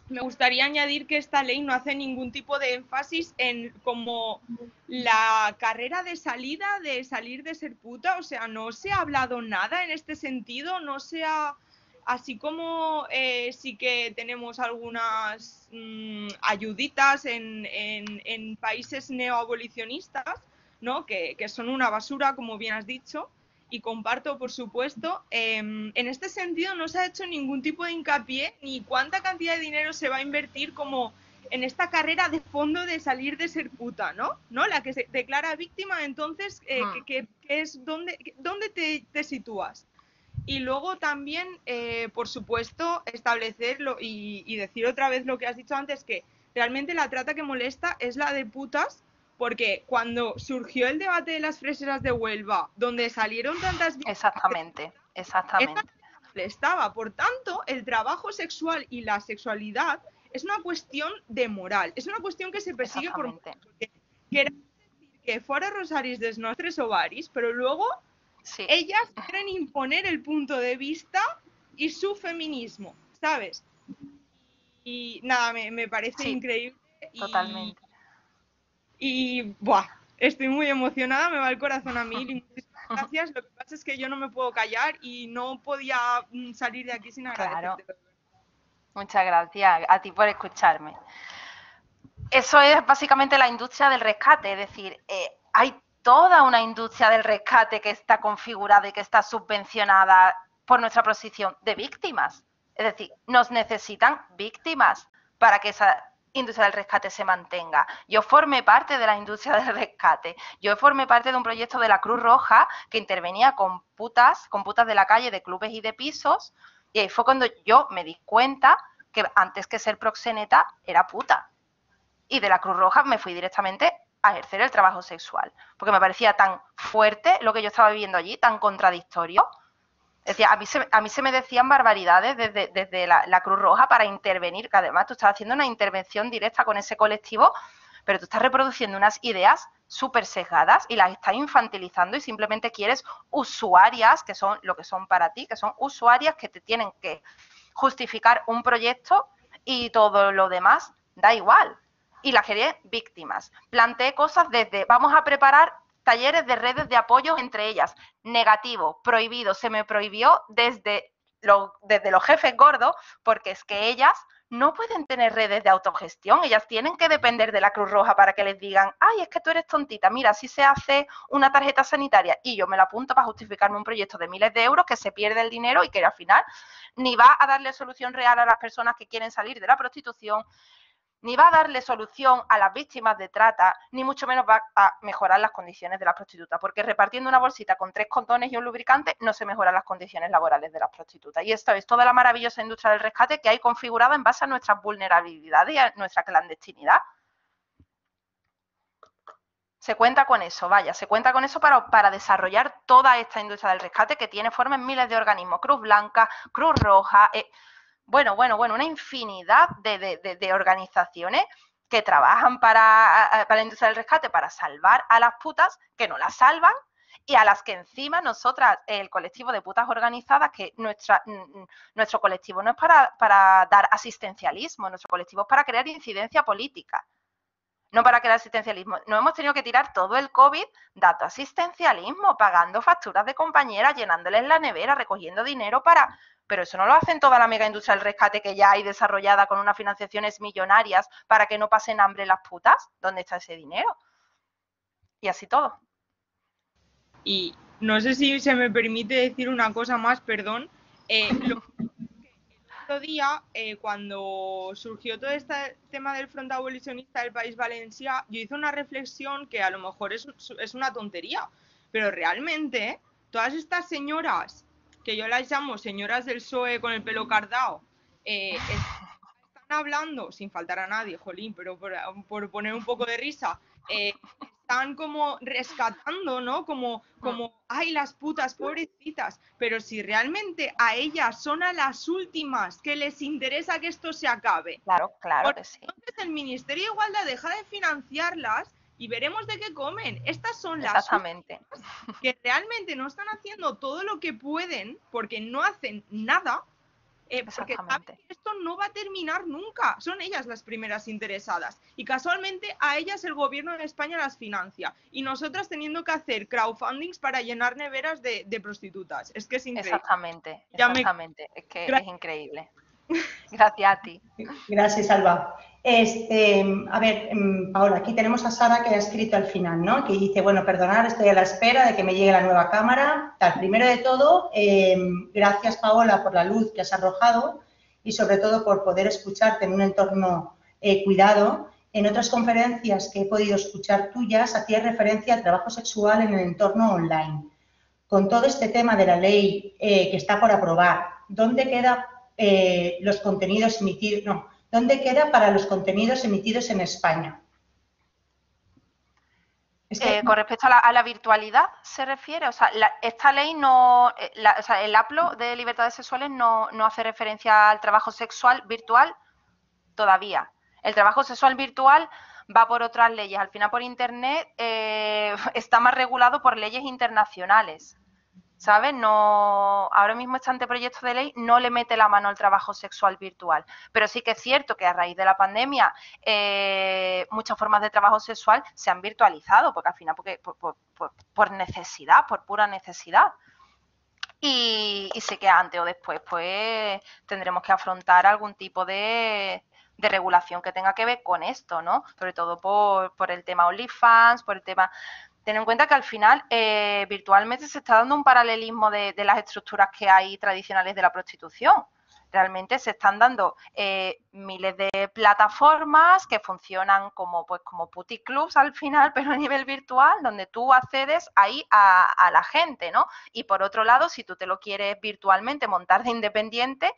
me gustaría añadir que esta ley no hace ningún tipo de énfasis en como la carrera de salida, de salir de ser puta, o sea, no se ha hablado nada en este sentido, no se ha... Así como sí que tenemos algunas ayuditas en países neoabolicionistas, ¿no? Que son una basura, como bien has dicho, y comparto, por supuesto. En este sentido no se ha hecho ningún tipo de hincapié ni cuánta cantidad de dinero se va a invertir como en esta carrera de fondo de salir de ser puta, ¿no? ¿No? La que se declara víctima, entonces, que es dónde te sitúas. Y luego también, por supuesto, establecerlo y decir otra vez lo que has dicho antes, que realmente la trata que molesta es la de putas, porque cuando surgió el debate de las freseras de Huelva, donde salieron tantas... Exactamente, exactamente. Molestaba. Por tanto, el trabajo sexual y la sexualidad es una cuestión de moral, es una cuestión que se persigue por... Porque queremos decir que fora Rosaris dels nostres ovaris, pero luego... Sí. Ellas quieren imponer el punto de vista y su feminismo, ¿sabes? Y nada, me parece increíble. Totalmente. Y buah, estoy muy emocionada, me va el corazón a mil y muchísimas gracias. Lo que pasa es que yo no me puedo callar y no podía salir de aquí sin agradecerte. Claro. Muchas gracias a ti por escucharme. Eso es básicamente la industria del rescate, es decir, hay toda una industria del rescate que está configurada y que está subvencionada por nuestra posición de víctimas. Es decir, nos necesitan víctimas para que esa industria del rescate se mantenga. Yo formé parte de la industria del rescate. Yo formé parte de un proyecto de la Cruz Roja que intervenía con putas de la calle, de clubes y de pisos, y ahí fue cuando yo me di cuenta que antes que ser proxeneta era puta. Y de la Cruz Roja me fui directamente a ejercer el trabajo sexual, porque me parecía tan fuerte lo que yo estaba viviendo allí, tan contradictorio. Es decir, a mí se me decían barbaridades desde la Cruz Roja para intervenir, que además tú estás haciendo una intervención directa con ese colectivo, pero tú estás reproduciendo unas ideas súper sesgadas y las estás infantilizando y simplemente quieres usuarias, que son lo que son para ti, que son usuarias que te tienen que justificar un proyecto y todo lo demás da igual. Y las quería víctimas. Planteé cosas desde, vamos a preparar talleres de redes de apoyo entre ellas. Negativo, prohibido, se me prohibió desde los jefes gordos, porque es que ellas no pueden tener redes de autogestión, ellas tienen que depender de la Cruz Roja para que les digan, ay, es que tú eres tontita, mira, así se hace una tarjeta sanitaria, y yo me la apunto para justificarme un proyecto de miles de euros que se pierde el dinero y que al final ni va a darle solución real a las personas que quieren salir de la prostitución, ni va a darle solución a las víctimas de trata, ni mucho menos va a mejorar las condiciones de las prostitutas, porque repartiendo una bolsita con 3 condones y un lubricante no se mejoran las condiciones laborales de las prostitutas. Y esto es toda la maravillosa industria del rescate que hay configurada en base a nuestras vulnerabilidades y a nuestra clandestinidad. Se cuenta con eso, vaya, se cuenta con eso para desarrollar toda esta industria del rescate que tiene forma en miles de organismos, Cruz Blanca, Cruz Roja... Bueno, una infinidad de organizaciones que trabajan para la industria del rescate para salvar a las putas que no las salvan y a las que encima nosotras, el colectivo de putas organizadas, que nuestro colectivo no es para dar asistencialismo, nuestro colectivo es para crear incidencia política, no para crear asistencialismo. No hemos tenido que tirar todo el COVID dando asistencialismo, pagando facturas de compañeras, llenándoles la nevera, recogiendo dinero para... Pero eso no lo hacen toda la mega industria del rescate que ya hay desarrollada con unas financiaciones millonarias para que no pasen hambre las putas. ¿Dónde está ese dinero? Y así todo. Y no sé si se me permite decir una cosa más, perdón. El otro día, cuando surgió todo este tema del Front Abolicionista del País Valencià, yo hice una reflexión que a lo mejor es una tontería, pero realmente todas estas señoras, que yo las llamo señoras del PSOE con el pelo cardao, están hablando, sin faltar a nadie, jolín, pero por poner un poco de risa, están como rescatando, ¿no? Como, ay, las putas, pobrecitas. Pero si realmente a ellas son a las últimas que les interesa que esto se acabe. Claro, claro que sí. Entonces el Ministerio de Igualdad deja de financiarlas y veremos de qué comen. Estas son las Exactamente. que realmente no están haciendo todo lo que pueden porque no hacen nada. Porque saben que esto no va a terminar nunca. Son ellas las primeras interesadas. Y casualmente a ellas el gobierno de España las financia. Y nosotras teniendo que hacer crowdfundings para llenar neveras de prostitutas. Es que es increíble. Exactamente, exactamente. Es que es increíble. Gracias a ti. Gracias, Alba. A ver, Paola, aquí tenemos a Sara que ha escrito al final, ¿no? Que dice, bueno, perdonad, estoy a la espera de que me llegue la nueva cámara. Tal, primero de todo, gracias, Paola, por la luz que has arrojado y sobre todo por poder escucharte en un entorno cuidado. En otras conferencias que he podido escuchar tuyas, hacías referencia al trabajo sexual en el entorno online. Con todo este tema de la ley que está por aprobar, ¿dónde queda los contenidos emitidos? No, ¿dónde queda para los contenidos emitidos en España? Con respecto a la virtualidad, ¿se refiere? O sea, esta ley no... o sea, el APLO de libertades sexuales no hace referencia al trabajo sexual virtual todavía. El trabajo sexual virtual va por otras leyes. Al final, por Internet, está más regulado por leyes internacionales. ¿Sabes? No, ahora mismo este anteproyecto de ley no le mete la mano al trabajo sexual virtual, pero sí que es cierto que a raíz de la pandemia muchas formas de trabajo sexual se han virtualizado, porque al final por necesidad, por pura necesidad. Y sé que antes o después pues tendremos que afrontar algún tipo de regulación que tenga que ver con esto, ¿no? Sobre todo por el tema OnlyFans, por el tema... Ten en cuenta que al final virtualmente se está dando un paralelismo de las estructuras que hay tradicionales de la prostitución. Realmente se están dando miles de plataformas que funcionan como puticlubs al final, pero a nivel virtual, donde tú accedes ahí a la gente, ¿no? Y por otro lado, si tú te lo quieres virtualmente montar de independiente,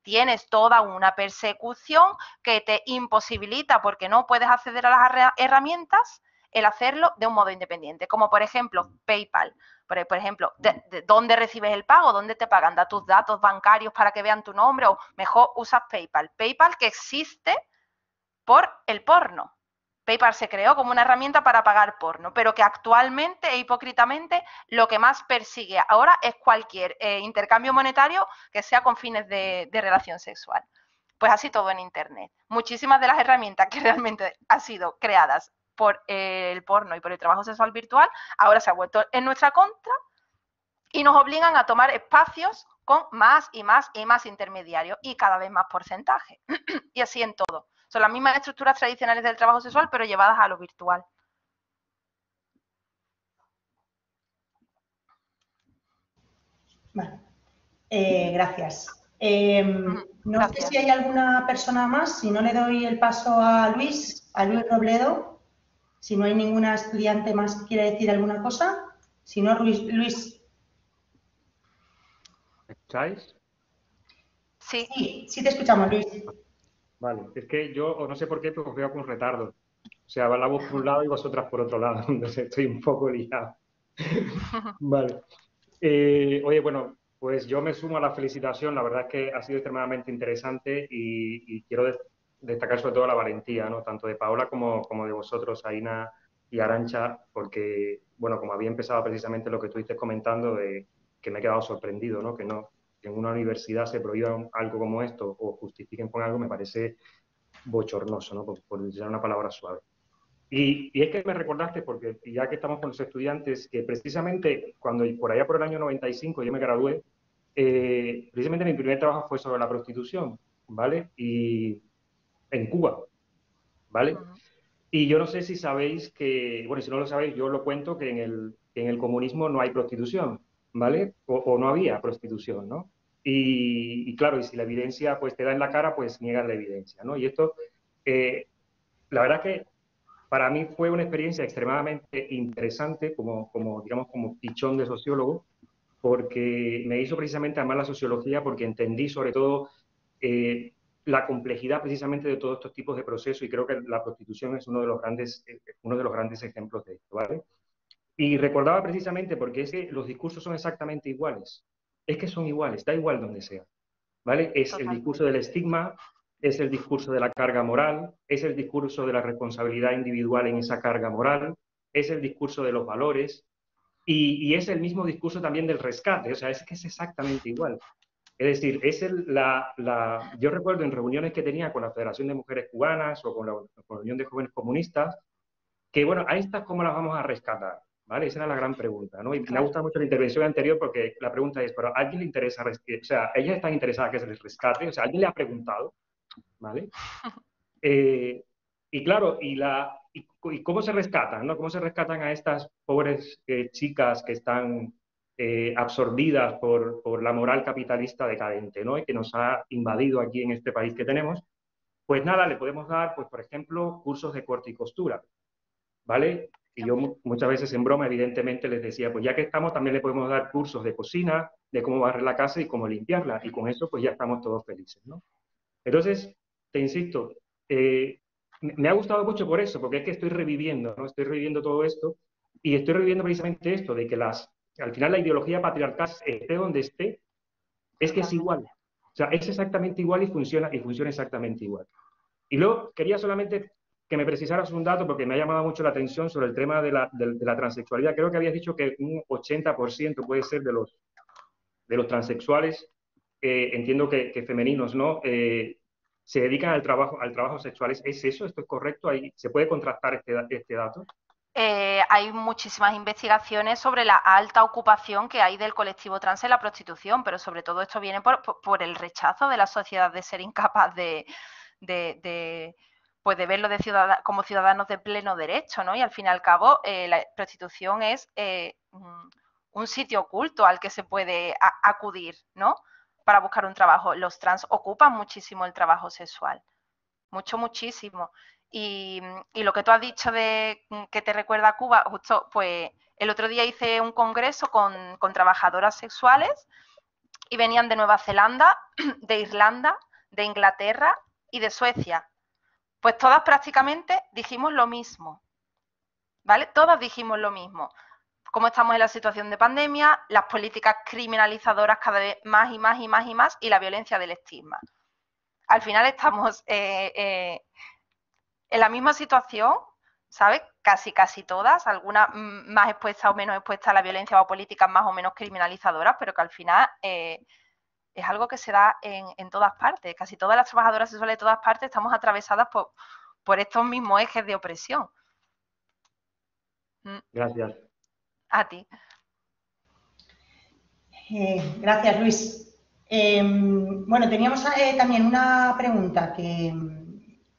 tienes toda una persecución que te imposibilita, porque no puedes acceder a las herramientas, el hacerlo de un modo independiente, como por ejemplo PayPal. Por ejemplo, de dónde recibes el pago, dónde te pagan, da tus datos bancarios para que vean tu nombre, o mejor usas PayPal. PayPal que existe por el porno. PayPal se creó como una herramienta para pagar porno, pero que actualmente e hipócritamente lo que más persigue ahora es cualquier intercambio monetario que sea con fines de relación sexual. Pues así todo en Internet. Muchísimas de las herramientas que realmente han sido creadas por el porno y por el trabajo sexual virtual, ahora se ha vuelto en nuestra contra y nos obligan a tomar espacios con más y más y más intermediarios y cada vez más porcentaje. Y así en todo. Son las mismas estructuras tradicionales del trabajo sexual, pero llevadas a lo virtual. Vale. Gracias. No sé si hay alguna persona más, si no le doy el paso a Luis Robledo. Si no hay ninguna estudiante más que quiera decir alguna cosa, si no, Luis. ¿Me escucháis? Sí, sí te escuchamos, Luis. Vale, es que yo no sé por qué, pero os veo con retardo. O sea, va la voz por un lado y vosotras por otro lado. Entonces estoy un poco liado. Vale. Oye, bueno, pues yo me sumo a la felicitación. La verdad es que ha sido extremadamente interesante y quiero destacar sobre todo la valentía, ¿no? Tanto de Paola como de vosotros, Aina y Arantxa, porque, bueno, como había empezado precisamente lo que estuviste comentando, que me he quedado sorprendido, ¿no? Que en una universidad se prohíba algo como esto o justifiquen con algo, me parece bochornoso, ¿no? Por decir una palabra suave. Y es que me recordaste, porque ya que estamos con los estudiantes, que precisamente cuando por allá por el año 95 yo me gradué, precisamente mi primer trabajo fue sobre la prostitución, ¿vale? Y en Cuba, ¿vale? Y yo no sé si sabéis que, bueno, si no lo sabéis, yo lo cuento, que en el comunismo no hay prostitución, ¿vale? O no había prostitución, ¿no? Y claro, y si la evidencia pues te da en la cara, pues niegas la evidencia, ¿no? Y esto, la verdad que para mí fue una experiencia extremadamente interesante digamos, como pichón de sociólogo, porque me hizo precisamente amar la sociología, porque entendí sobre todo la complejidad precisamente de todos estos tipos de procesos, y creo que la prostitución es uno de los grandes ejemplos de esto, ¿vale? Y recordaba precisamente porque es que los discursos son exactamente iguales, es que son iguales, da igual donde sea, ¿vale? Es el discurso del estigma, es el discurso de la carga moral, es el discurso de la responsabilidad individual en esa carga moral, es el discurso de los valores, y es el mismo discurso también del rescate, o sea, es que es exactamente igual. Es decir, yo recuerdo en reuniones que tenía con la Federación de Mujeres Cubanas o con la Unión de Jóvenes Comunistas, que bueno, a estas cómo las vamos a rescatar, ¿vale? Esa era la gran pregunta, ¿no? Y me ha gustado mucho la intervención anterior porque la pregunta es, ¿pero a alguien le interesa, o sea, ellas están interesadas que se les rescate? O sea, ¿alguien le ha preguntado? ¿Vale? Y claro, y cómo se rescatan, ¿no? ¿Cómo se rescatan a estas pobres chicas que están absorbidas por la moral capitalista decadente, ¿no? Y que nos ha invadido aquí en este país que tenemos? Pues nada, le podemos dar, pues por ejemplo, cursos de corte y costura, ¿vale? Y yo muchas veces en broma, evidentemente, les decía, pues ya que estamos, también le podemos dar cursos de cocina, de cómo barrer la casa y cómo limpiarla, y con eso pues ya estamos todos felices, ¿no? Entonces, te insisto, me ha gustado mucho por eso, porque es que estoy reviviendo, ¿no? Estoy reviviendo todo esto, y estoy reviviendo precisamente esto, de que al final la ideología patriarcal, esté donde esté, es que es igual. O sea, es exactamente igual y funciona exactamente igual. Y luego quería solamente que me precisaras un dato, porque me ha llamado mucho la atención sobre el tema de la transexualidad. Creo que habías dicho que un 80% puede ser de los transexuales, entiendo que femeninos, ¿no? Se dedican al trabajo sexual. ¿Es eso? ¿Esto es correcto? ¿Se puede contrastar este dato? Hay muchísimas investigaciones sobre la alta ocupación que hay del colectivo trans en la prostitución, pero sobre todo esto viene por el rechazo de la sociedad de ser incapaz de verlo como ciudadanos de pleno derecho, ¿no? Y al fin y al cabo, la prostitución es un sitio oculto al que se puede acudir, ¿no? Para buscar un trabajo. Los trans ocupan muchísimo el trabajo sexual, muchísimo. Y lo que tú has dicho de que te recuerda a Cuba, justo, pues el otro día hice un congreso con trabajadoras sexuales y venían de Nueva Zelanda, de Irlanda, de Inglaterra y de Suecia. Pues todas prácticamente dijimos lo mismo, ¿vale? Todas dijimos lo mismo. Cómo estamos en la situación de pandemia, las políticas criminalizadoras cada vez más y más y más y más, y la violencia del estigma. Al final estamos en la misma situación, ¿sabes? Casi todas, algunas más expuestas o menos expuestas a la violencia o a políticas más o menos criminalizadoras, pero que al final es algo que se da en todas partes. Casi todas las trabajadoras sexuales de todas partes estamos atravesadas por estos mismos ejes de opresión. Gracias. A ti. Gracias, Luis. Bueno, teníamos también una pregunta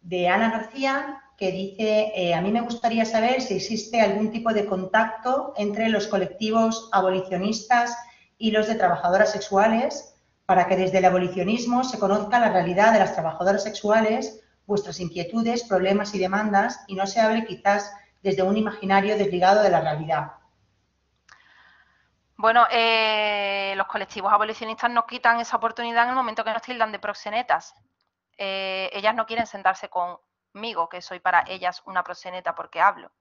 de Ana García, que dice, a mí me gustaría saber si existe algún tipo de contacto entre los colectivos abolicionistas y los de trabajadoras sexuales, para que desde el abolicionismo se conozca la realidad de las trabajadoras sexuales, vuestras inquietudes, problemas y demandas, y no se hable quizás desde un imaginario desligado de la realidad. Bueno, los colectivos abolicionistas nos quitan esa oportunidad en el momento que nos tildan de proxenetas. Ellas no quieren sentarse conmigo, que soy para ellas una proxeneta porque hablo.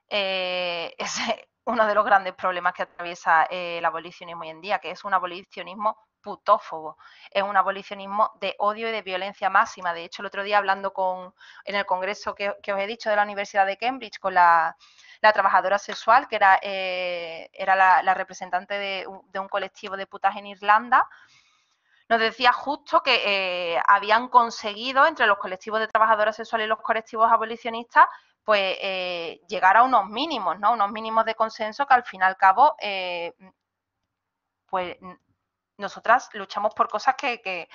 Ese es uno de los grandes problemas que atraviesa el abolicionismo hoy en día, que es un abolicionismo putófobo, es un abolicionismo de odio y de violencia máxima. De hecho, el otro día hablando en el congreso que os he dicho de la Universidad de Cambridge con la trabajadora sexual, que era la representante de un colectivo de putas en Irlanda, nos decía justo que habían conseguido entre los colectivos de trabajadoras sexuales y los colectivos abolicionistas pues llegar a unos mínimos, ¿no? Unos mínimos de consenso que al fin y al cabo pues nosotras luchamos por cosas que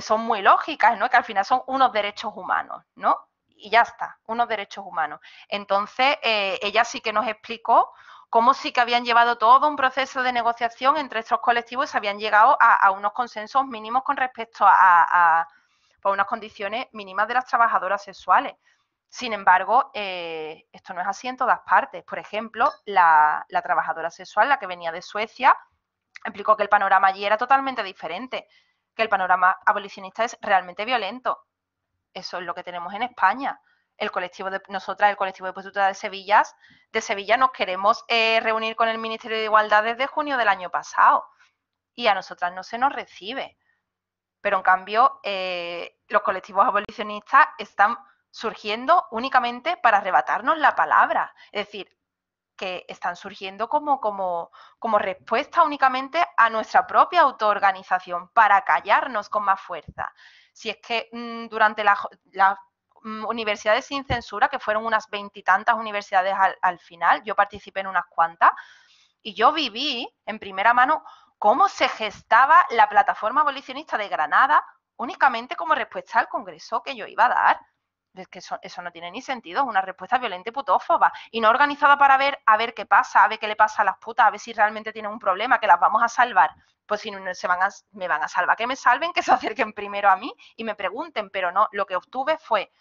son muy lógicas, ¿no? Que al final son unos derechos humanos, ¿no? Y ya está, unos derechos humanos. Entonces, ella sí que nos explicó cómo sí que habían llevado todo un proceso de negociación entre estos colectivos y se habían llegado a unos consensos mínimos con respecto a unas condiciones mínimas de las trabajadoras sexuales. Sin embargo, esto no es así en todas partes. Por ejemplo, la trabajadora sexual, la que venía de Suecia, explicó que el panorama allí era totalmente diferente, que el panorama abolicionista es realmente violento. Eso es lo que tenemos en España. El colectivo de prostitutas de Sevilla nos queremos reunir con el Ministerio de Igualdad desde junio del año pasado y a nosotras no se nos recibe. Pero en cambio, los colectivos abolicionistas están surgiendo únicamente para arrebatarnos la palabra. Es decir, que están surgiendo como respuesta únicamente a nuestra propia autoorganización, para callarnos con más fuerza. Si es que durante las universidades sin censura, que fueron unas 20 y tantas universidades al final, yo participé en unas cuantas, y yo viví en primera mano cómo se gestaba la plataforma abolicionista de Granada únicamente como respuesta al congreso que yo iba a dar. Es que eso no tiene ni sentido, es una respuesta violenta y putófoba, y no organizada para ver a ver qué pasa, a ver qué le pasa a las putas, a ver si realmente tienen un problema, que las vamos a salvar. Pues si no me van a salvar, que me salven, que se acerquen primero a mí y me pregunten, pero no, lo que obtuve fue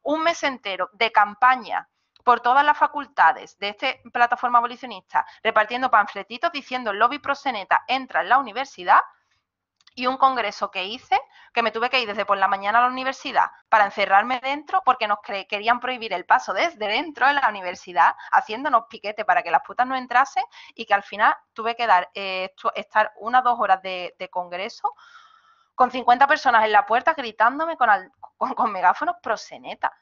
un mes entero de campaña por todas las facultades de esta plataforma abolicionista, repartiendo panfletitos diciendo el lobby proxeneta entra en la universidad, y un congreso que hice, que me tuve que ir desde por la mañana a la universidad para encerrarme dentro porque nos querían prohibir el paso desde dentro de la universidad, haciéndonos piquete para que las putas no entrasen, y que al final tuve que estar 1 o 2 horas de congreso con 50 personas en la puerta gritándome con megáfonos proxeneta.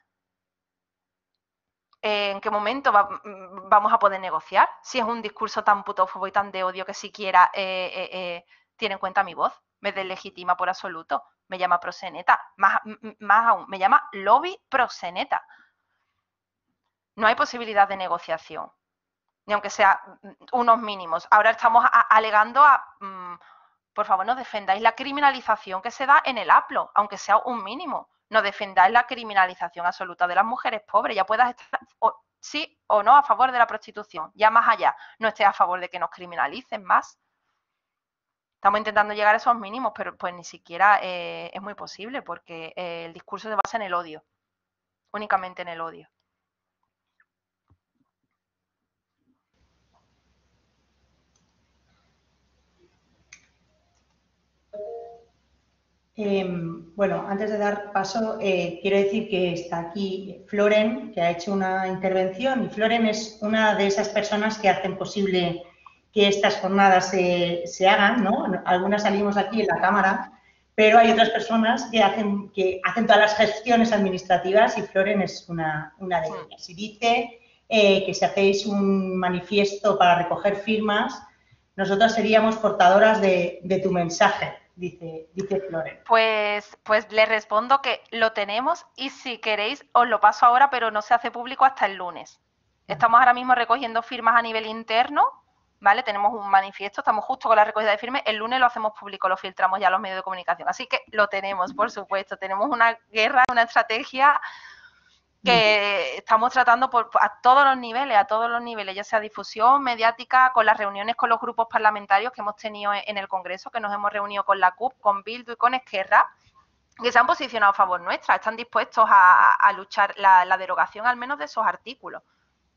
¿En qué momento vamos a poder negociar? Si es un discurso tan putófobo y tan de odio que siquiera tiene en cuenta mi voz, me deslegitima por absoluto, me llama proxeneta, más aún, me llama lobby proxeneta. No hay posibilidad de negociación, ni aunque sea unos mínimos. Ahora estamos alegando por favor, no defendáis la criminalización que se da en el APLO, aunque sea un mínimo. No defendáis la criminalización absoluta de las mujeres pobres. Ya puedas estar sí o no a favor de la prostitución, ya más allá, no estés a favor de que nos criminalicen más. Estamos intentando llegar a esos mínimos, pero pues ni siquiera es muy posible, porque el discurso se basa en el odio, únicamente en el odio. Bueno, antes de dar paso, quiero decir que está aquí Floren, que ha hecho una intervención, y Floren es una de esas personas que hacen posible que estas jornadas se hagan, ¿no? Algunas salimos aquí en la cámara, pero hay otras personas que hacen todas las gestiones administrativas, y Floren es una de ellas. Y dice que si hacéis un manifiesto para recoger firmas, nosotros seríamos portadoras de tu mensaje. Dice Floren. Pues le respondo que lo tenemos, y si queréis os lo paso ahora, pero no se hace público hasta el lunes. Estamos ahora mismo recogiendo firmas a nivel interno, ¿vale? Tenemos un manifiesto, estamos justo con la recogida de firmas, el lunes lo hacemos público, lo filtramos ya a los medios de comunicación. Así que lo tenemos, por supuesto. Tenemos una guerra, una estrategia que estamos tratando a todos los niveles, ya sea difusión mediática, con las reuniones con los grupos parlamentarios que hemos tenido en el Congreso, que nos hemos reunido con la CUP, con Bildu y con Esquerra, que se han posicionado a favor nuestra, están dispuestos a luchar la derogación al menos de esos artículos,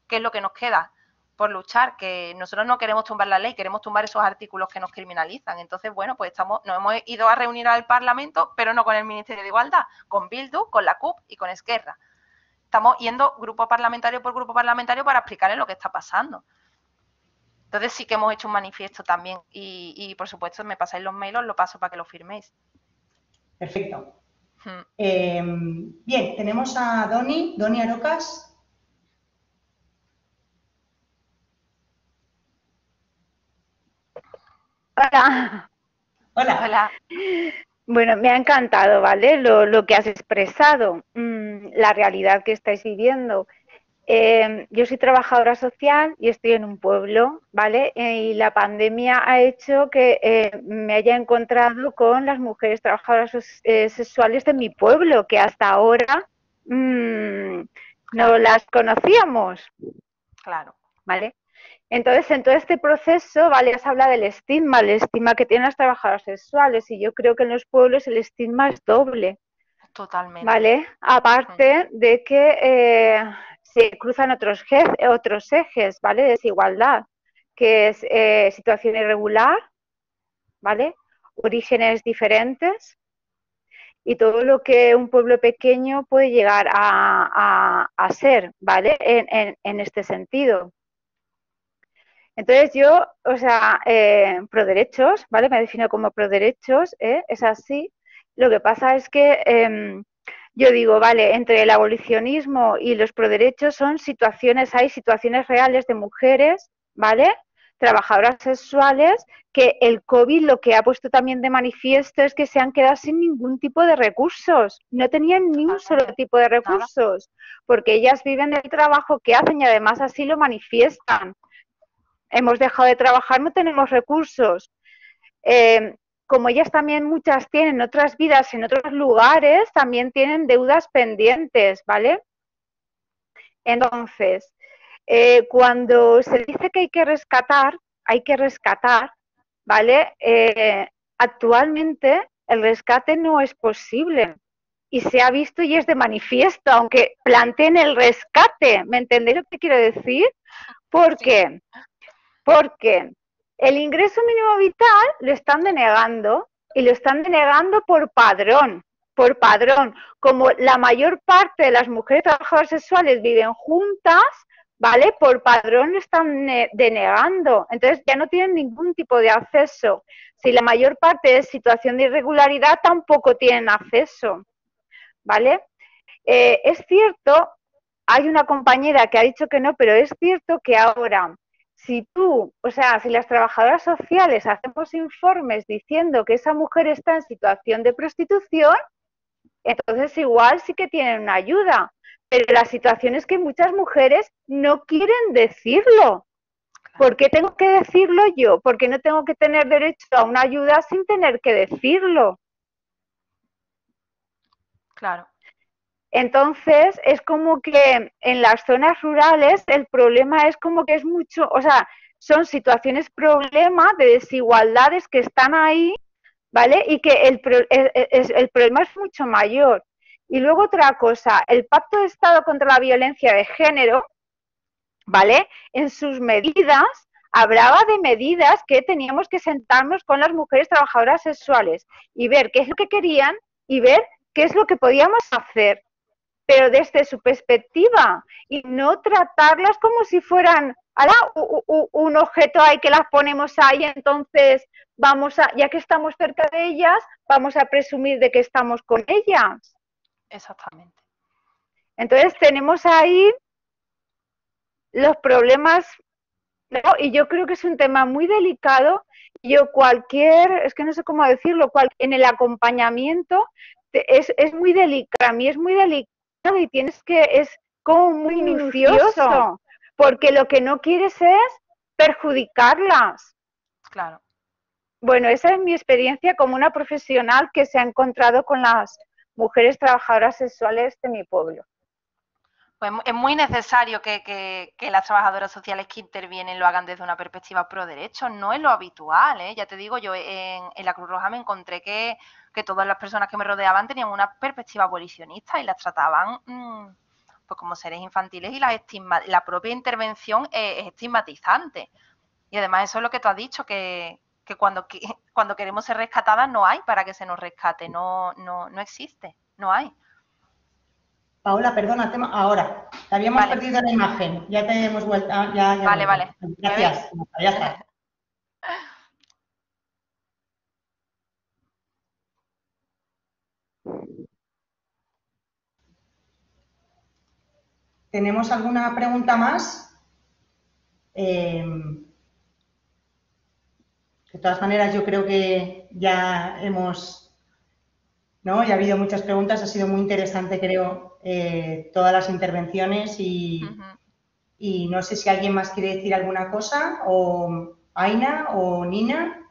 que es lo que nos queda por luchar, que nosotros no queremos tumbar la ley, queremos tumbar esos artículos que nos criminalizan. Entonces, bueno, pues nos hemos ido a reunir al Parlamento, pero no con el Ministerio de Igualdad, con Bildu, con la CUP y con Esquerra. Estamos yendo grupo parlamentario por grupo parlamentario para explicarles lo que está pasando. Entonces sí que hemos hecho un manifiesto también, y por supuesto me pasáis los mails, os lo paso para que lo firméis. Perfecto. Bien, tenemos a Doni Arocas. Hola. Hola. Bueno, me ha encantado, ¿vale? Lo que has expresado, la realidad que estáis viviendo. Yo soy trabajadora social y estoy en un pueblo, ¿vale? Y la pandemia ha hecho que me haya encontrado con las mujeres trabajadoras sexuales de mi pueblo, que hasta ahora no las conocíamos. Claro. ¿Vale? Entonces, en todo este proceso, ¿vale? Has hablado del estigma, el estigma que tienen las trabajadoras sexuales, y yo creo que en los pueblos el estigma es doble. Totalmente. ¿vale? Aparte de que se cruzan otros ejes, ¿vale? De desigualdad, que es situación irregular, ¿vale? Orígenes diferentes y todo lo que un pueblo pequeño puede llegar a ser, ¿vale? En este sentido. Entonces yo, o sea, pro derechos, ¿vale? Me defino como pro derechos, es así. Lo que pasa es que yo digo, vale, entre el abolicionismo y los pro derechos son situaciones, hay situaciones reales de mujeres, ¿vale? Trabajadoras sexuales que el COVID lo que ha puesto también de manifiesto es que se han quedado sin ningún tipo de recursos, no tenían ni un solo tipo de recursos, porque ellas viven del trabajo que hacen y además así lo manifiestan. Hemos dejado de trabajar, no tenemos recursos. Como ellas también muchas tienen otras vidas en otros lugares, también tienen deudas pendientes, ¿vale? Entonces, cuando se dice que hay que rescatar, ¿vale? Actualmente el rescate no es posible y se ha visto y es de manifiesto, aunque planteen el rescate, ¿me entendéis lo que quiero decir? ¿Por qué? Porque el ingreso mínimo vital lo están denegando y lo están denegando por padrón. Como la mayor parte de las mujeres trabajadoras sexuales viven juntas, ¿vale? Por padrón lo están denegando. Entonces ya no tienen ningún tipo de acceso. Si la mayor parte es situación de irregularidad, tampoco tienen acceso, ¿vale? Es cierto, hay una compañera que ha dicho que no, pero es cierto que ahora, si las trabajadoras sociales hacemos informes diciendo que esa mujer está en situación de prostitución, entonces igual sí que tienen una ayuda. Pero la situación es que muchas mujeres no quieren decirlo. ¿Por qué tengo que decirlo yo? ¿Por qué no tengo que tener derecho a una ayuda sin tener que decirlo? Claro. Entonces, es como que en las zonas rurales el problema es como que es mucho, o sea, son situaciones problema de desigualdades que están ahí, ¿vale? Y que el problema es mucho mayor. Y luego otra cosa, el Pacto de Estado contra la Violencia de Género, ¿vale? En sus medidas hablaba de medidas que teníamos que sentarnos con las mujeres trabajadoras sexuales y ver qué es lo que querían y ver qué es lo que podíamos hacer, pero desde su perspectiva y no tratarlas como si fueran un objeto ahí que las ponemos ahí, entonces ya que estamos cerca de ellas, vamos a presumir de que estamos con ellas. Exactamente. Entonces tenemos ahí los problemas, ¿no? Y yo creo que es un tema muy delicado. Es que no sé cómo decirlo, en el acompañamiento es muy delicado, a mí es muy delicado y es como muy minucioso, porque lo que no quieres es perjudicarlas. Claro. Bueno, esa es mi experiencia como una profesional que se ha encontrado con las mujeres trabajadoras sexuales de mi pueblo. Pues es muy necesario que las trabajadoras sociales que intervienen lo hagan desde una perspectiva pro derechos. No es lo habitual, ¿eh? Ya te digo, yo en la Cruz Roja me encontré que todas las personas que me rodeaban tenían una perspectiva abolicionista y las trataban pues como seres infantiles y la propia intervención es estigmatizante. Y además eso es lo que tú has dicho, que cuando queremos ser rescatadas no hay para que se nos rescate, no existe, no hay. Paola, perdona, ahora, te habíamos perdido la imagen, ya te hemos vuelto. Vale. Gracias, ya está. ¿Tenemos alguna pregunta más? De todas maneras, yo creo que ya ¿no? Ya ha habido muchas preguntas, ha sido muy interesante, creo, todas las intervenciones y no sé si alguien más quiere decir alguna cosa, o Aina o Nina.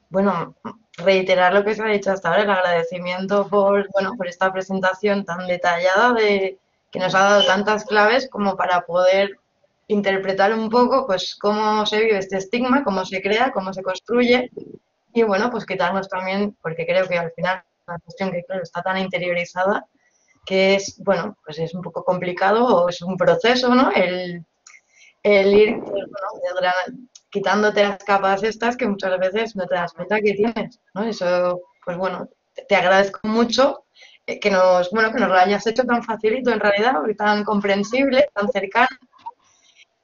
Bueno, reiterar lo que se ha dicho hasta ahora, el agradecimiento por esta presentación tan detallada que nos ha dado tantas claves como para poder interpretar un poco pues cómo se vive este estigma, cómo se crea, cómo se construye y bueno, pues quitarnos también, porque creo que al final una cuestión que, claro, está tan interiorizada que es, bueno, pues es un poco complicado o es un proceso, ¿no? El ir, pues, bueno, quitándote las capas estas que muchas veces no te das cuenta que tienes, ¿no? Eso, pues bueno, te agradezco mucho que nos lo hayas hecho tan facilito en realidad, tan comprensible, tan cercano.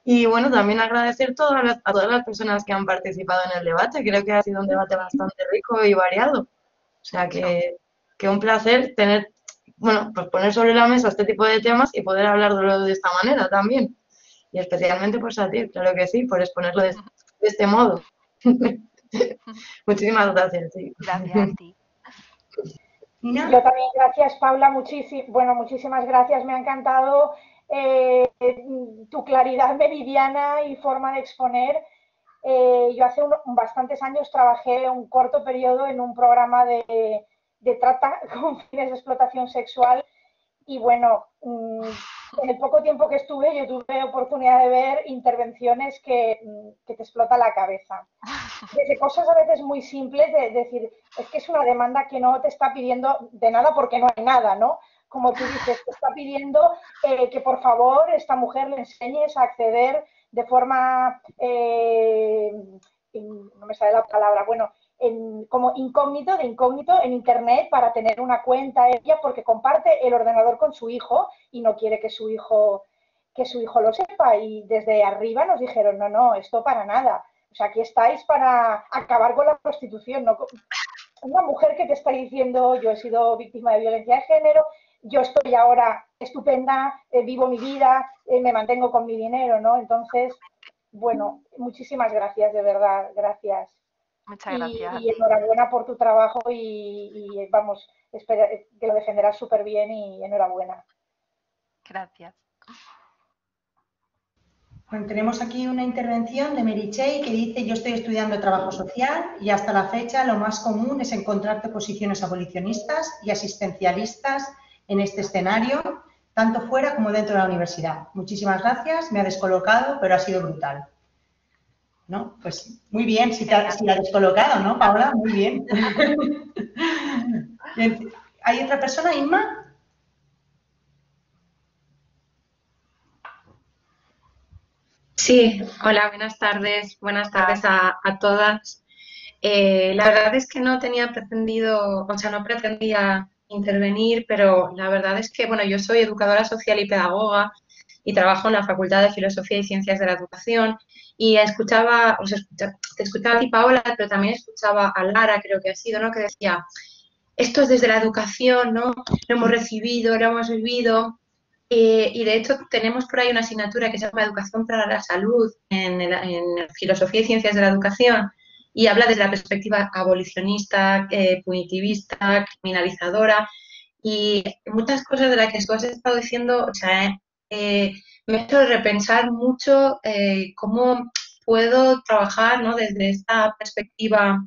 Y bueno, también agradecer a todas las personas que han participado en el debate. Creo que ha sido un debate bastante rico y variado. O sea que un placer tener, bueno, pues poner sobre la mesa este tipo de temas y poder hablarlo de esta manera también. Y especialmente pues a ti, claro que sí, por exponerlo de este modo. Muchísimas gracias. Sí. Gracias a ti. Yo también, gracias Paula, muchísimas gracias, me ha encantado tu claridad meridiana y forma de exponer. Yo hace bastantes años trabajé un corto periodo en un programa de trata con fines de explotación sexual y bueno, en el poco tiempo que estuve yo tuve oportunidad de ver intervenciones que te explota la cabeza. Desde cosas a veces muy simples de decir, es que es una demanda que no te está pidiendo de nada porque no hay nada, ¿no? Como tú dices, te está pidiendo que por favor esta mujer le enseñes a acceder de forma, no me sale la palabra, bueno, como incógnito, de incógnito en internet para tener una cuenta ella porque comparte el ordenador con su hijo y no quiere que su hijo lo sepa y desde arriba nos dijeron, no, esto para nada. O sea, aquí estáis para acabar con la prostitución, ¿no? Una mujer que te está diciendo, yo he sido víctima de violencia de género, yo estoy ahora estupenda, vivo mi vida, me mantengo con mi dinero, ¿no? Entonces, bueno, muchísimas gracias, de verdad, gracias. Muchas gracias. Y enhorabuena por tu trabajo y vamos, espero que lo defenderás súper bien y enhorabuena. Gracias. Bueno, tenemos aquí una intervención de Meritxell que dice: yo estoy estudiando trabajo social y hasta la fecha lo más común es encontrarte posiciones abolicionistas y asistencialistas en este escenario, tanto fuera como dentro de la universidad. Muchísimas gracias, me ha descolocado, pero ha sido brutal. ¿No? Pues muy bien, si la has descolocado, ¿no, Paula? Muy bien. ¿Hay otra persona, Inma? Sí, hola, buenas tardes a todas. La verdad es que no tenía pretendido, o sea, no pretendía intervenir, pero la verdad es que, bueno, yo soy educadora social y pedagoga y trabajo en la Facultad de Filosofía y Ciencias de la Educación y te escuchaba a ti, Paola, pero también escuchaba a Lara, creo que ha sido, ¿no?, que decía, esto es desde la educación, ¿no?, lo hemos recibido, lo hemos vivido. Y de hecho tenemos por ahí una asignatura que se llama Educación para la Salud en Filosofía y Ciencias de la Educación y habla desde la perspectiva abolicionista, punitivista, criminalizadora y muchas cosas de las que tú has estado diciendo, o sea, me ha hecho repensar mucho cómo puedo trabajar, ¿no?, desde esta perspectiva.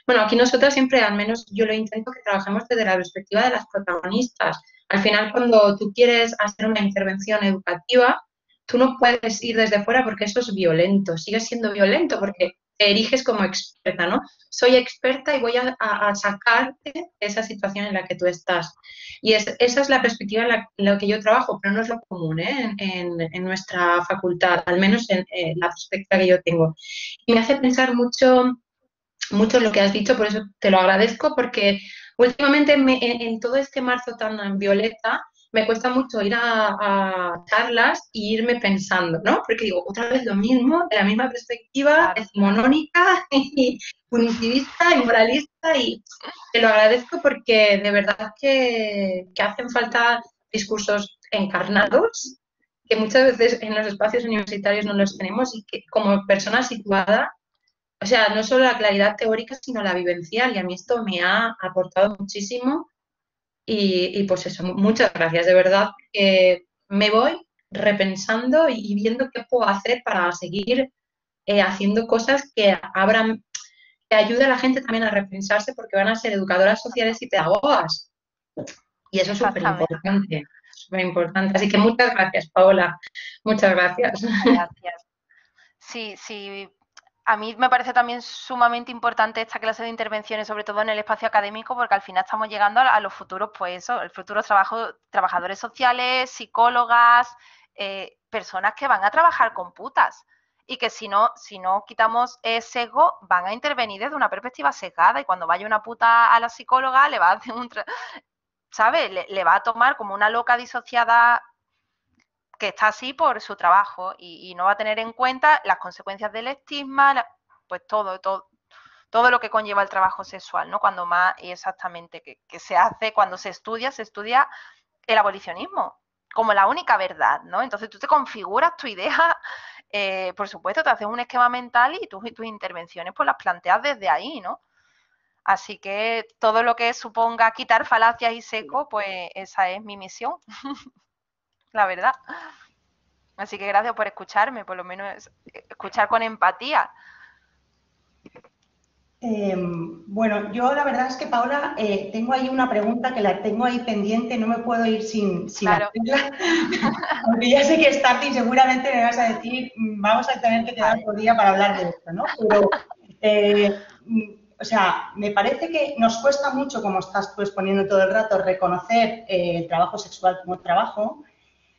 Bueno, aquí nosotras siempre, al menos yo lo intento, que trabajemos desde la perspectiva de las protagonistas. Al final, cuando tú quieres hacer una intervención educativa, tú no puedes ir desde fuera porque eso es violento, sigue siendo violento porque te eriges como experta, ¿no? Soy experta y voy a sacarte de esa situación en la que tú estás. Y esa es la perspectiva en la que yo trabajo, pero no es lo común, ¿eh?, en nuestra facultad, al menos en la perspectiva que yo tengo. Y me hace pensar mucho lo que has dicho, por eso te lo agradezco, porque últimamente en todo este marzo tan violeta me cuesta mucho ir a charlas e irme pensando, ¿no? Porque digo, otra vez lo mismo, de la misma perspectiva, decimonónica y punitivista y moralista, y te lo agradezco porque de verdad que hacen falta discursos encarnados, que muchas veces en los espacios universitarios no los tenemos y que como persona situada, o sea, no solo la claridad teórica, sino la vivencial, y a mí esto me ha aportado muchísimo y pues eso, muchas gracias, de verdad que me voy repensando y viendo qué puedo hacer para seguir haciendo cosas que ayude a la gente también a repensarse, porque van a ser educadoras sociales y pedagogas, y eso es súper importante, así que muchas gracias, Paola, muchas gracias. Gracias. Sí, a mí me parece también sumamente importante esta clase de intervenciones, sobre todo en el espacio académico, porque al final estamos llegando a los futuros, pues eso, el futuro trabajadores sociales, psicólogas, personas que van a trabajar con putas. Y que si no quitamos sesgo, van a intervenir desde una perspectiva sesgada, y cuando vaya una puta a la psicóloga le va a hacer ¿sabes? Le va a tomar como una loca disociada que está así por su trabajo, y no va a tener en cuenta las consecuencias del estigma, pues todo lo que conlleva el trabajo sexual, ¿no? Cuando más, y exactamente, que se hace, cuando se estudia el abolicionismo como la única verdad, ¿no? Entonces tú te configuras tu idea, por supuesto, te haces un esquema mental y tus intervenciones pues las planteas desde ahí, ¿no? Así que todo lo que suponga quitar falacias y seco, pues esa es mi misión, la verdad. Así que gracias por escucharme, por lo menos escuchar con empatía. Bueno, yo la verdad es que, Paula, tengo ahí una pregunta que la tengo ahí pendiente, no me puedo ir sin Claro. hacerla, porque ya sé que es tarde y seguramente me vas a decir, vamos a tener que quedar otro día para hablar de esto, ¿no? Pero, o sea, me parece que nos cuesta mucho, como estás pues poniendo todo el rato, reconocer el trabajo sexual como trabajo,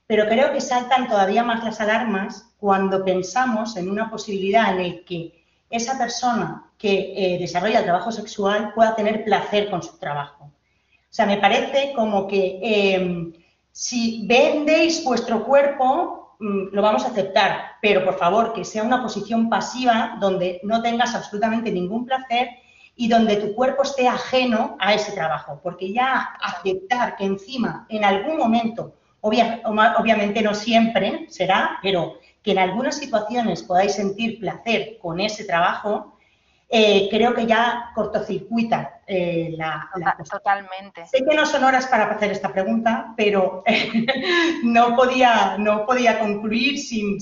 pero creo que saltan todavía más las alarmas cuando pensamos en una posibilidad en la que esa persona que desarrolla el trabajo sexual pueda tener placer con su trabajo. O sea, me parece como que si vendéis vuestro cuerpo, lo vamos a aceptar, pero por favor, que sea una posición pasiva donde no tengas absolutamente ningún placer y donde tu cuerpo esté ajeno a ese trabajo, porque ya aceptar que encima, en algún momento, obviamente no siempre será, pero que en algunas situaciones podáis sentir placer con ese trabajo, creo que ya cortocircuita la Totalmente. Sé que no son horas para hacer esta pregunta, pero no podía concluir sin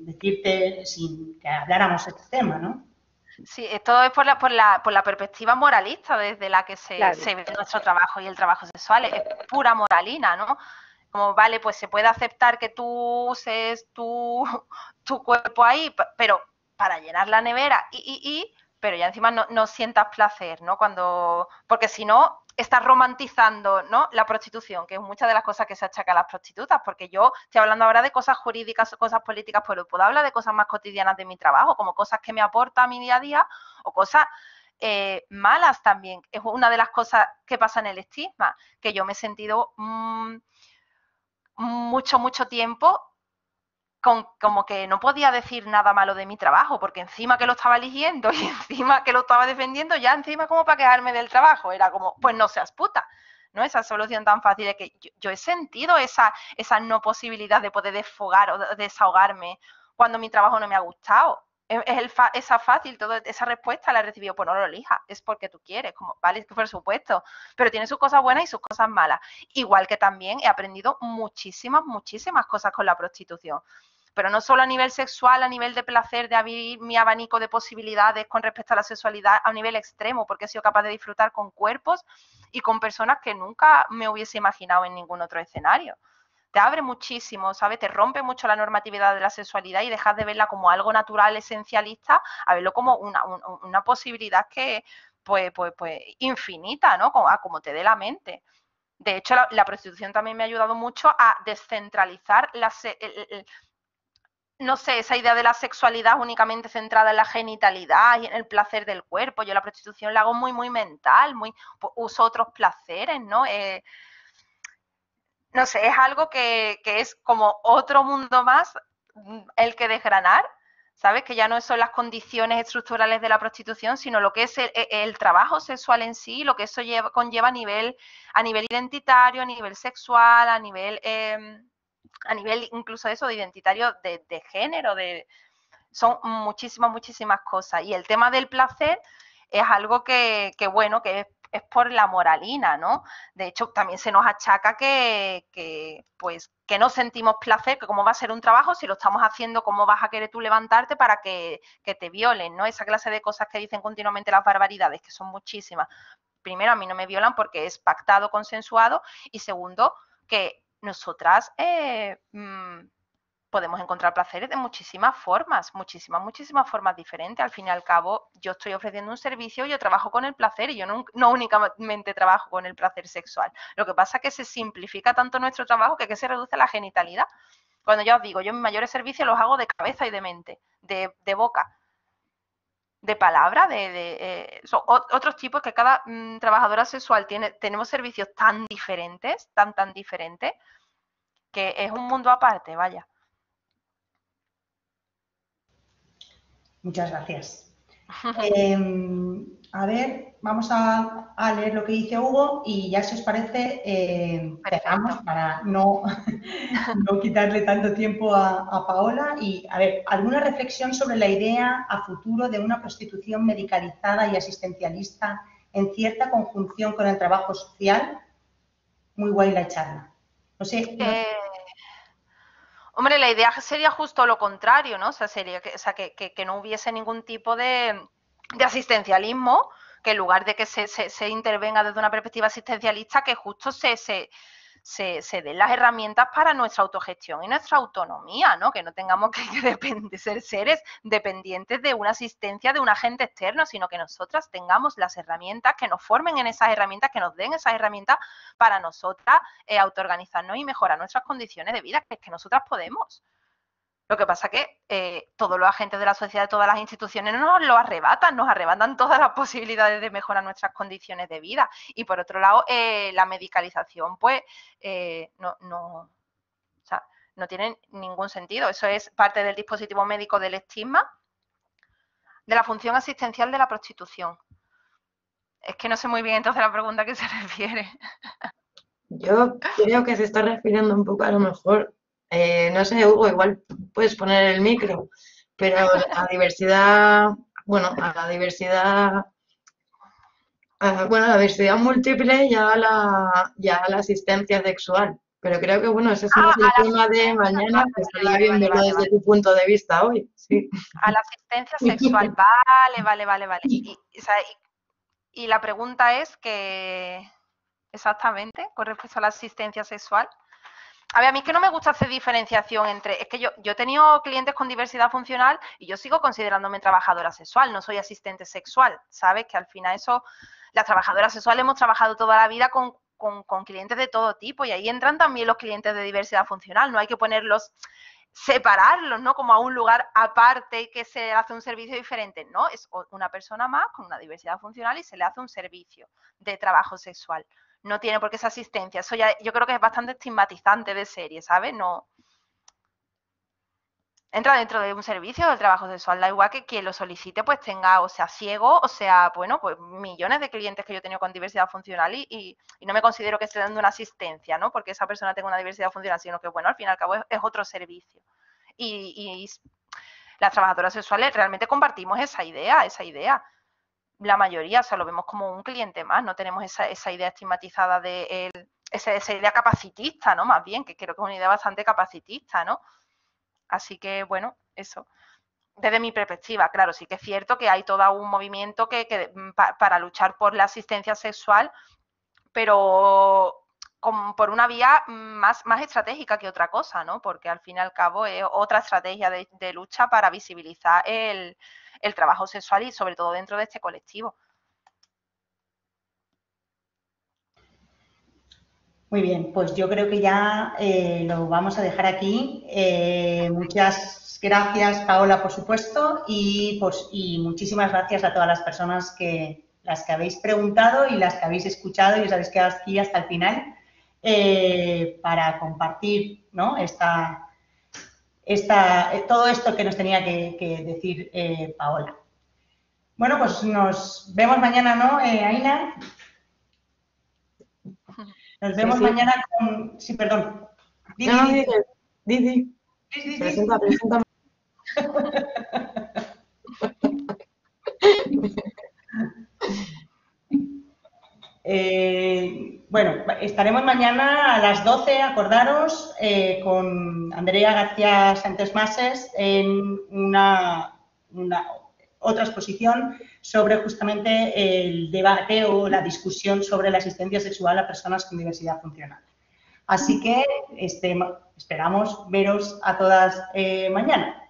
decirte, sin que habláramos de este tema, ¿no? Sí, esto es por la perspectiva moralista desde la que se ve nuestro trabajo y el trabajo sexual. Es pura moralina, ¿no? Como, vale, pues se puede aceptar que tú uses tu cuerpo ahí, pero para llenar la nevera pero ya encima no sientas placer, ¿no? Porque si no, estás romantizando, ¿no?, la prostitución, que es muchas de las cosas que se achaca a las prostitutas, porque yo estoy hablando ahora de cosas jurídicas, cosas políticas, pero puedo hablar de cosas más cotidianas de mi trabajo, como cosas que me aporta a mi día a día, o cosas malas también. Es una de las cosas que pasa en el estigma, que yo me he sentido mucho tiempo como que no podía decir nada malo de mi trabajo, porque encima que lo estaba eligiendo y encima que lo estaba defendiendo, ya encima como para quejarme del trabajo, era como, pues no seas puta, ¿no? Esa solución tan fácil de que yo he sentido esa no posibilidad de poder desfogar o desahogarme cuando mi trabajo no me ha gustado. Esa fácil, toda esa respuesta la he recibido, pues no lo elijas, es porque tú quieres, como, vale, por supuesto, pero tiene sus cosas buenas y sus cosas malas. Igual que también he aprendido muchísimas cosas con la prostitución. Pero no solo a nivel sexual, a nivel de placer, de abrir mi abanico de posibilidades con respecto a la sexualidad a un nivel extremo, porque he sido capaz de disfrutar con cuerpos y con personas que nunca me hubiese imaginado en ningún otro escenario. Te abre muchísimo, ¿sabes? Te rompe mucho la normatividad de la sexualidad y dejas de verla como algo natural, esencialista, a verlo como una posibilidad que, pues infinita, ¿no? Como te dé la mente. De hecho, la prostitución también me ha ayudado mucho a descentralizar no sé, esa idea de la sexualidad únicamente centrada en la genitalidad y en el placer del cuerpo. Yo la prostitución la hago muy mental, uso otros placeres, ¿no? No sé, es algo que es como otro mundo más el que desgranar, ¿sabes? Que ya no son las condiciones estructurales de la prostitución, sino lo que es el trabajo sexual en sí, lo que eso conlleva a nivel identitario, a nivel sexual, a nivel incluso eso de identitario de género, son muchísimas cosas. Y el tema del placer es algo que bueno, que es por la moralina, ¿no? De hecho, también se nos achaca que no sentimos placer, que cómo va a ser un trabajo, si lo estamos haciendo, cómo vas a querer tú levantarte para que te violen, ¿no? Esa clase de cosas que dicen continuamente las barbaridades, que son muchísimas. Primero, a mí no me violan porque es pactado, consensuado, y segundo, que nosotras podemos encontrar placeres de muchísimas formas, muchísimas formas diferentes. Al fin y al cabo, yo estoy ofreciendo un servicio, yo trabajo con el placer y yo no únicamente trabajo con el placer sexual. Lo que pasa es que se simplifica tanto nuestro trabajo que se reduce la genitalidad. Cuando ya os digo, yo mis mayores servicios los hago de cabeza y de mente, de boca, de palabra, son otros tipos que cada trabajadora sexual tenemos servicios tan diferentes, tan diferentes, que es un mundo aparte, vaya. Muchas gracias. A ver, vamos a leer lo que dice Hugo y ya, si os parece, empezamos para no quitarle tanto tiempo a Paola. Y, a ver, ¿alguna reflexión sobre la idea a futuro de una prostitución medicalizada y asistencialista en cierta conjunción con el trabajo social? Muy guay la charla. No sé. Hombre, la idea sería justo lo contrario, ¿no? O sea, sería que no hubiese ningún tipo de asistencialismo, que en lugar de que se intervenga desde una perspectiva asistencialista, que justo se den las herramientas para nuestra autogestión y nuestra autonomía, ¿no? Que no tengamos que ser seres dependientes de una asistencia de un agente externo, sino que nosotras tengamos las herramientas, que nos formen en esas herramientas, que nos den esas herramientas para nosotras autoorganizarnos y mejorar nuestras condiciones de vida, que es que nosotras podemos. Lo que pasa es que todos los agentes de la sociedad, todas las instituciones nos lo arrebatan, nos arrebatan todas las posibilidades de mejorar nuestras condiciones de vida. Y por otro lado, la medicalización, pues, no tiene ningún sentido. Eso es parte del dispositivo médico del estigma, de la función asistencial de la prostitución. Es que no sé muy bien entonces la pregunta a qué se refiere. Yo creo que se está refiriendo un poco, a lo mejor, no sé, Hugo, igual puedes poner el micro, pero la diversidad, a la diversidad múltiple ya la asistencia sexual. Pero creo que, ese es más el tema de mañana, que estaría bien verlo desde tu punto de vista hoy. Sí. A la asistencia sexual, vale. Y la pregunta es que, exactamente, con respecto a la asistencia sexual. A ver, a mí es que no me gusta hacer diferenciación entre... Es que yo he tenido clientes con diversidad funcional y yo sigo considerándome trabajadora sexual, no soy asistente sexual, ¿sabes? Que al final eso... Las trabajadoras sexuales hemos trabajado toda la vida con clientes de todo tipo y ahí entran también los clientes de diversidad funcional, no hay que separarlos, ¿no? Como a un lugar aparte y que se hace un servicio diferente, ¿no? Es una persona más con una diversidad funcional y se le hace un servicio de trabajo sexual. No tiene por qué esa asistencia. Eso ya yo creo que es bastante estigmatizante de serie, ¿sabes? No entra dentro de un servicio del trabajo sexual. Da igual que quien lo solicite pues tenga o sea ciego o sea, pues millones de clientes que yo he tenido con diversidad funcional y no me considero que esté dando una asistencia, ¿no? Porque esa persona tenga una diversidad funcional, sino que, al fin y al cabo es otro servicio. Y las trabajadoras sexuales realmente compartimos esa idea. La mayoría, o sea, lo vemos como un cliente más, no tenemos esa idea estigmatizada de esa idea capacitista, ¿no? Más bien, que creo que es una idea bastante capacitista, ¿no? Así que, eso. Desde mi perspectiva, claro, sí que es cierto que hay todo un movimiento para luchar por la asistencia sexual, pero por una vía más estratégica que otra cosa, ¿no? Porque al fin y al cabo es otra estrategia de lucha para visibilizar el trabajo sexual y sobre todo dentro de este colectivo. Muy bien, pues yo creo que ya lo vamos a dejar aquí. Muchas gracias, Paola, por supuesto, y muchísimas gracias a todas las personas las que habéis preguntado y las que habéis escuchado y os habéis quedado aquí hasta el final para compartir, ¿no? todo esto que nos tenía que decir Paola. Bueno, pues nos vemos mañana, ¿no, Aina? Nos vemos mañana con... Sí, perdón. Didi. Presenta. Estaremos mañana a las 12, acordaros, con Andrea García Sánchez Mases en otra exposición sobre justamente el debate o la discusión sobre la asistencia sexual a personas con diversidad funcional. Así que esperamos veros a todas mañana.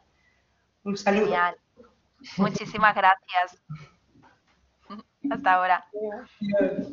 Un saludo. Genial. Muchísimas gracias. Hasta ahora. Adiós.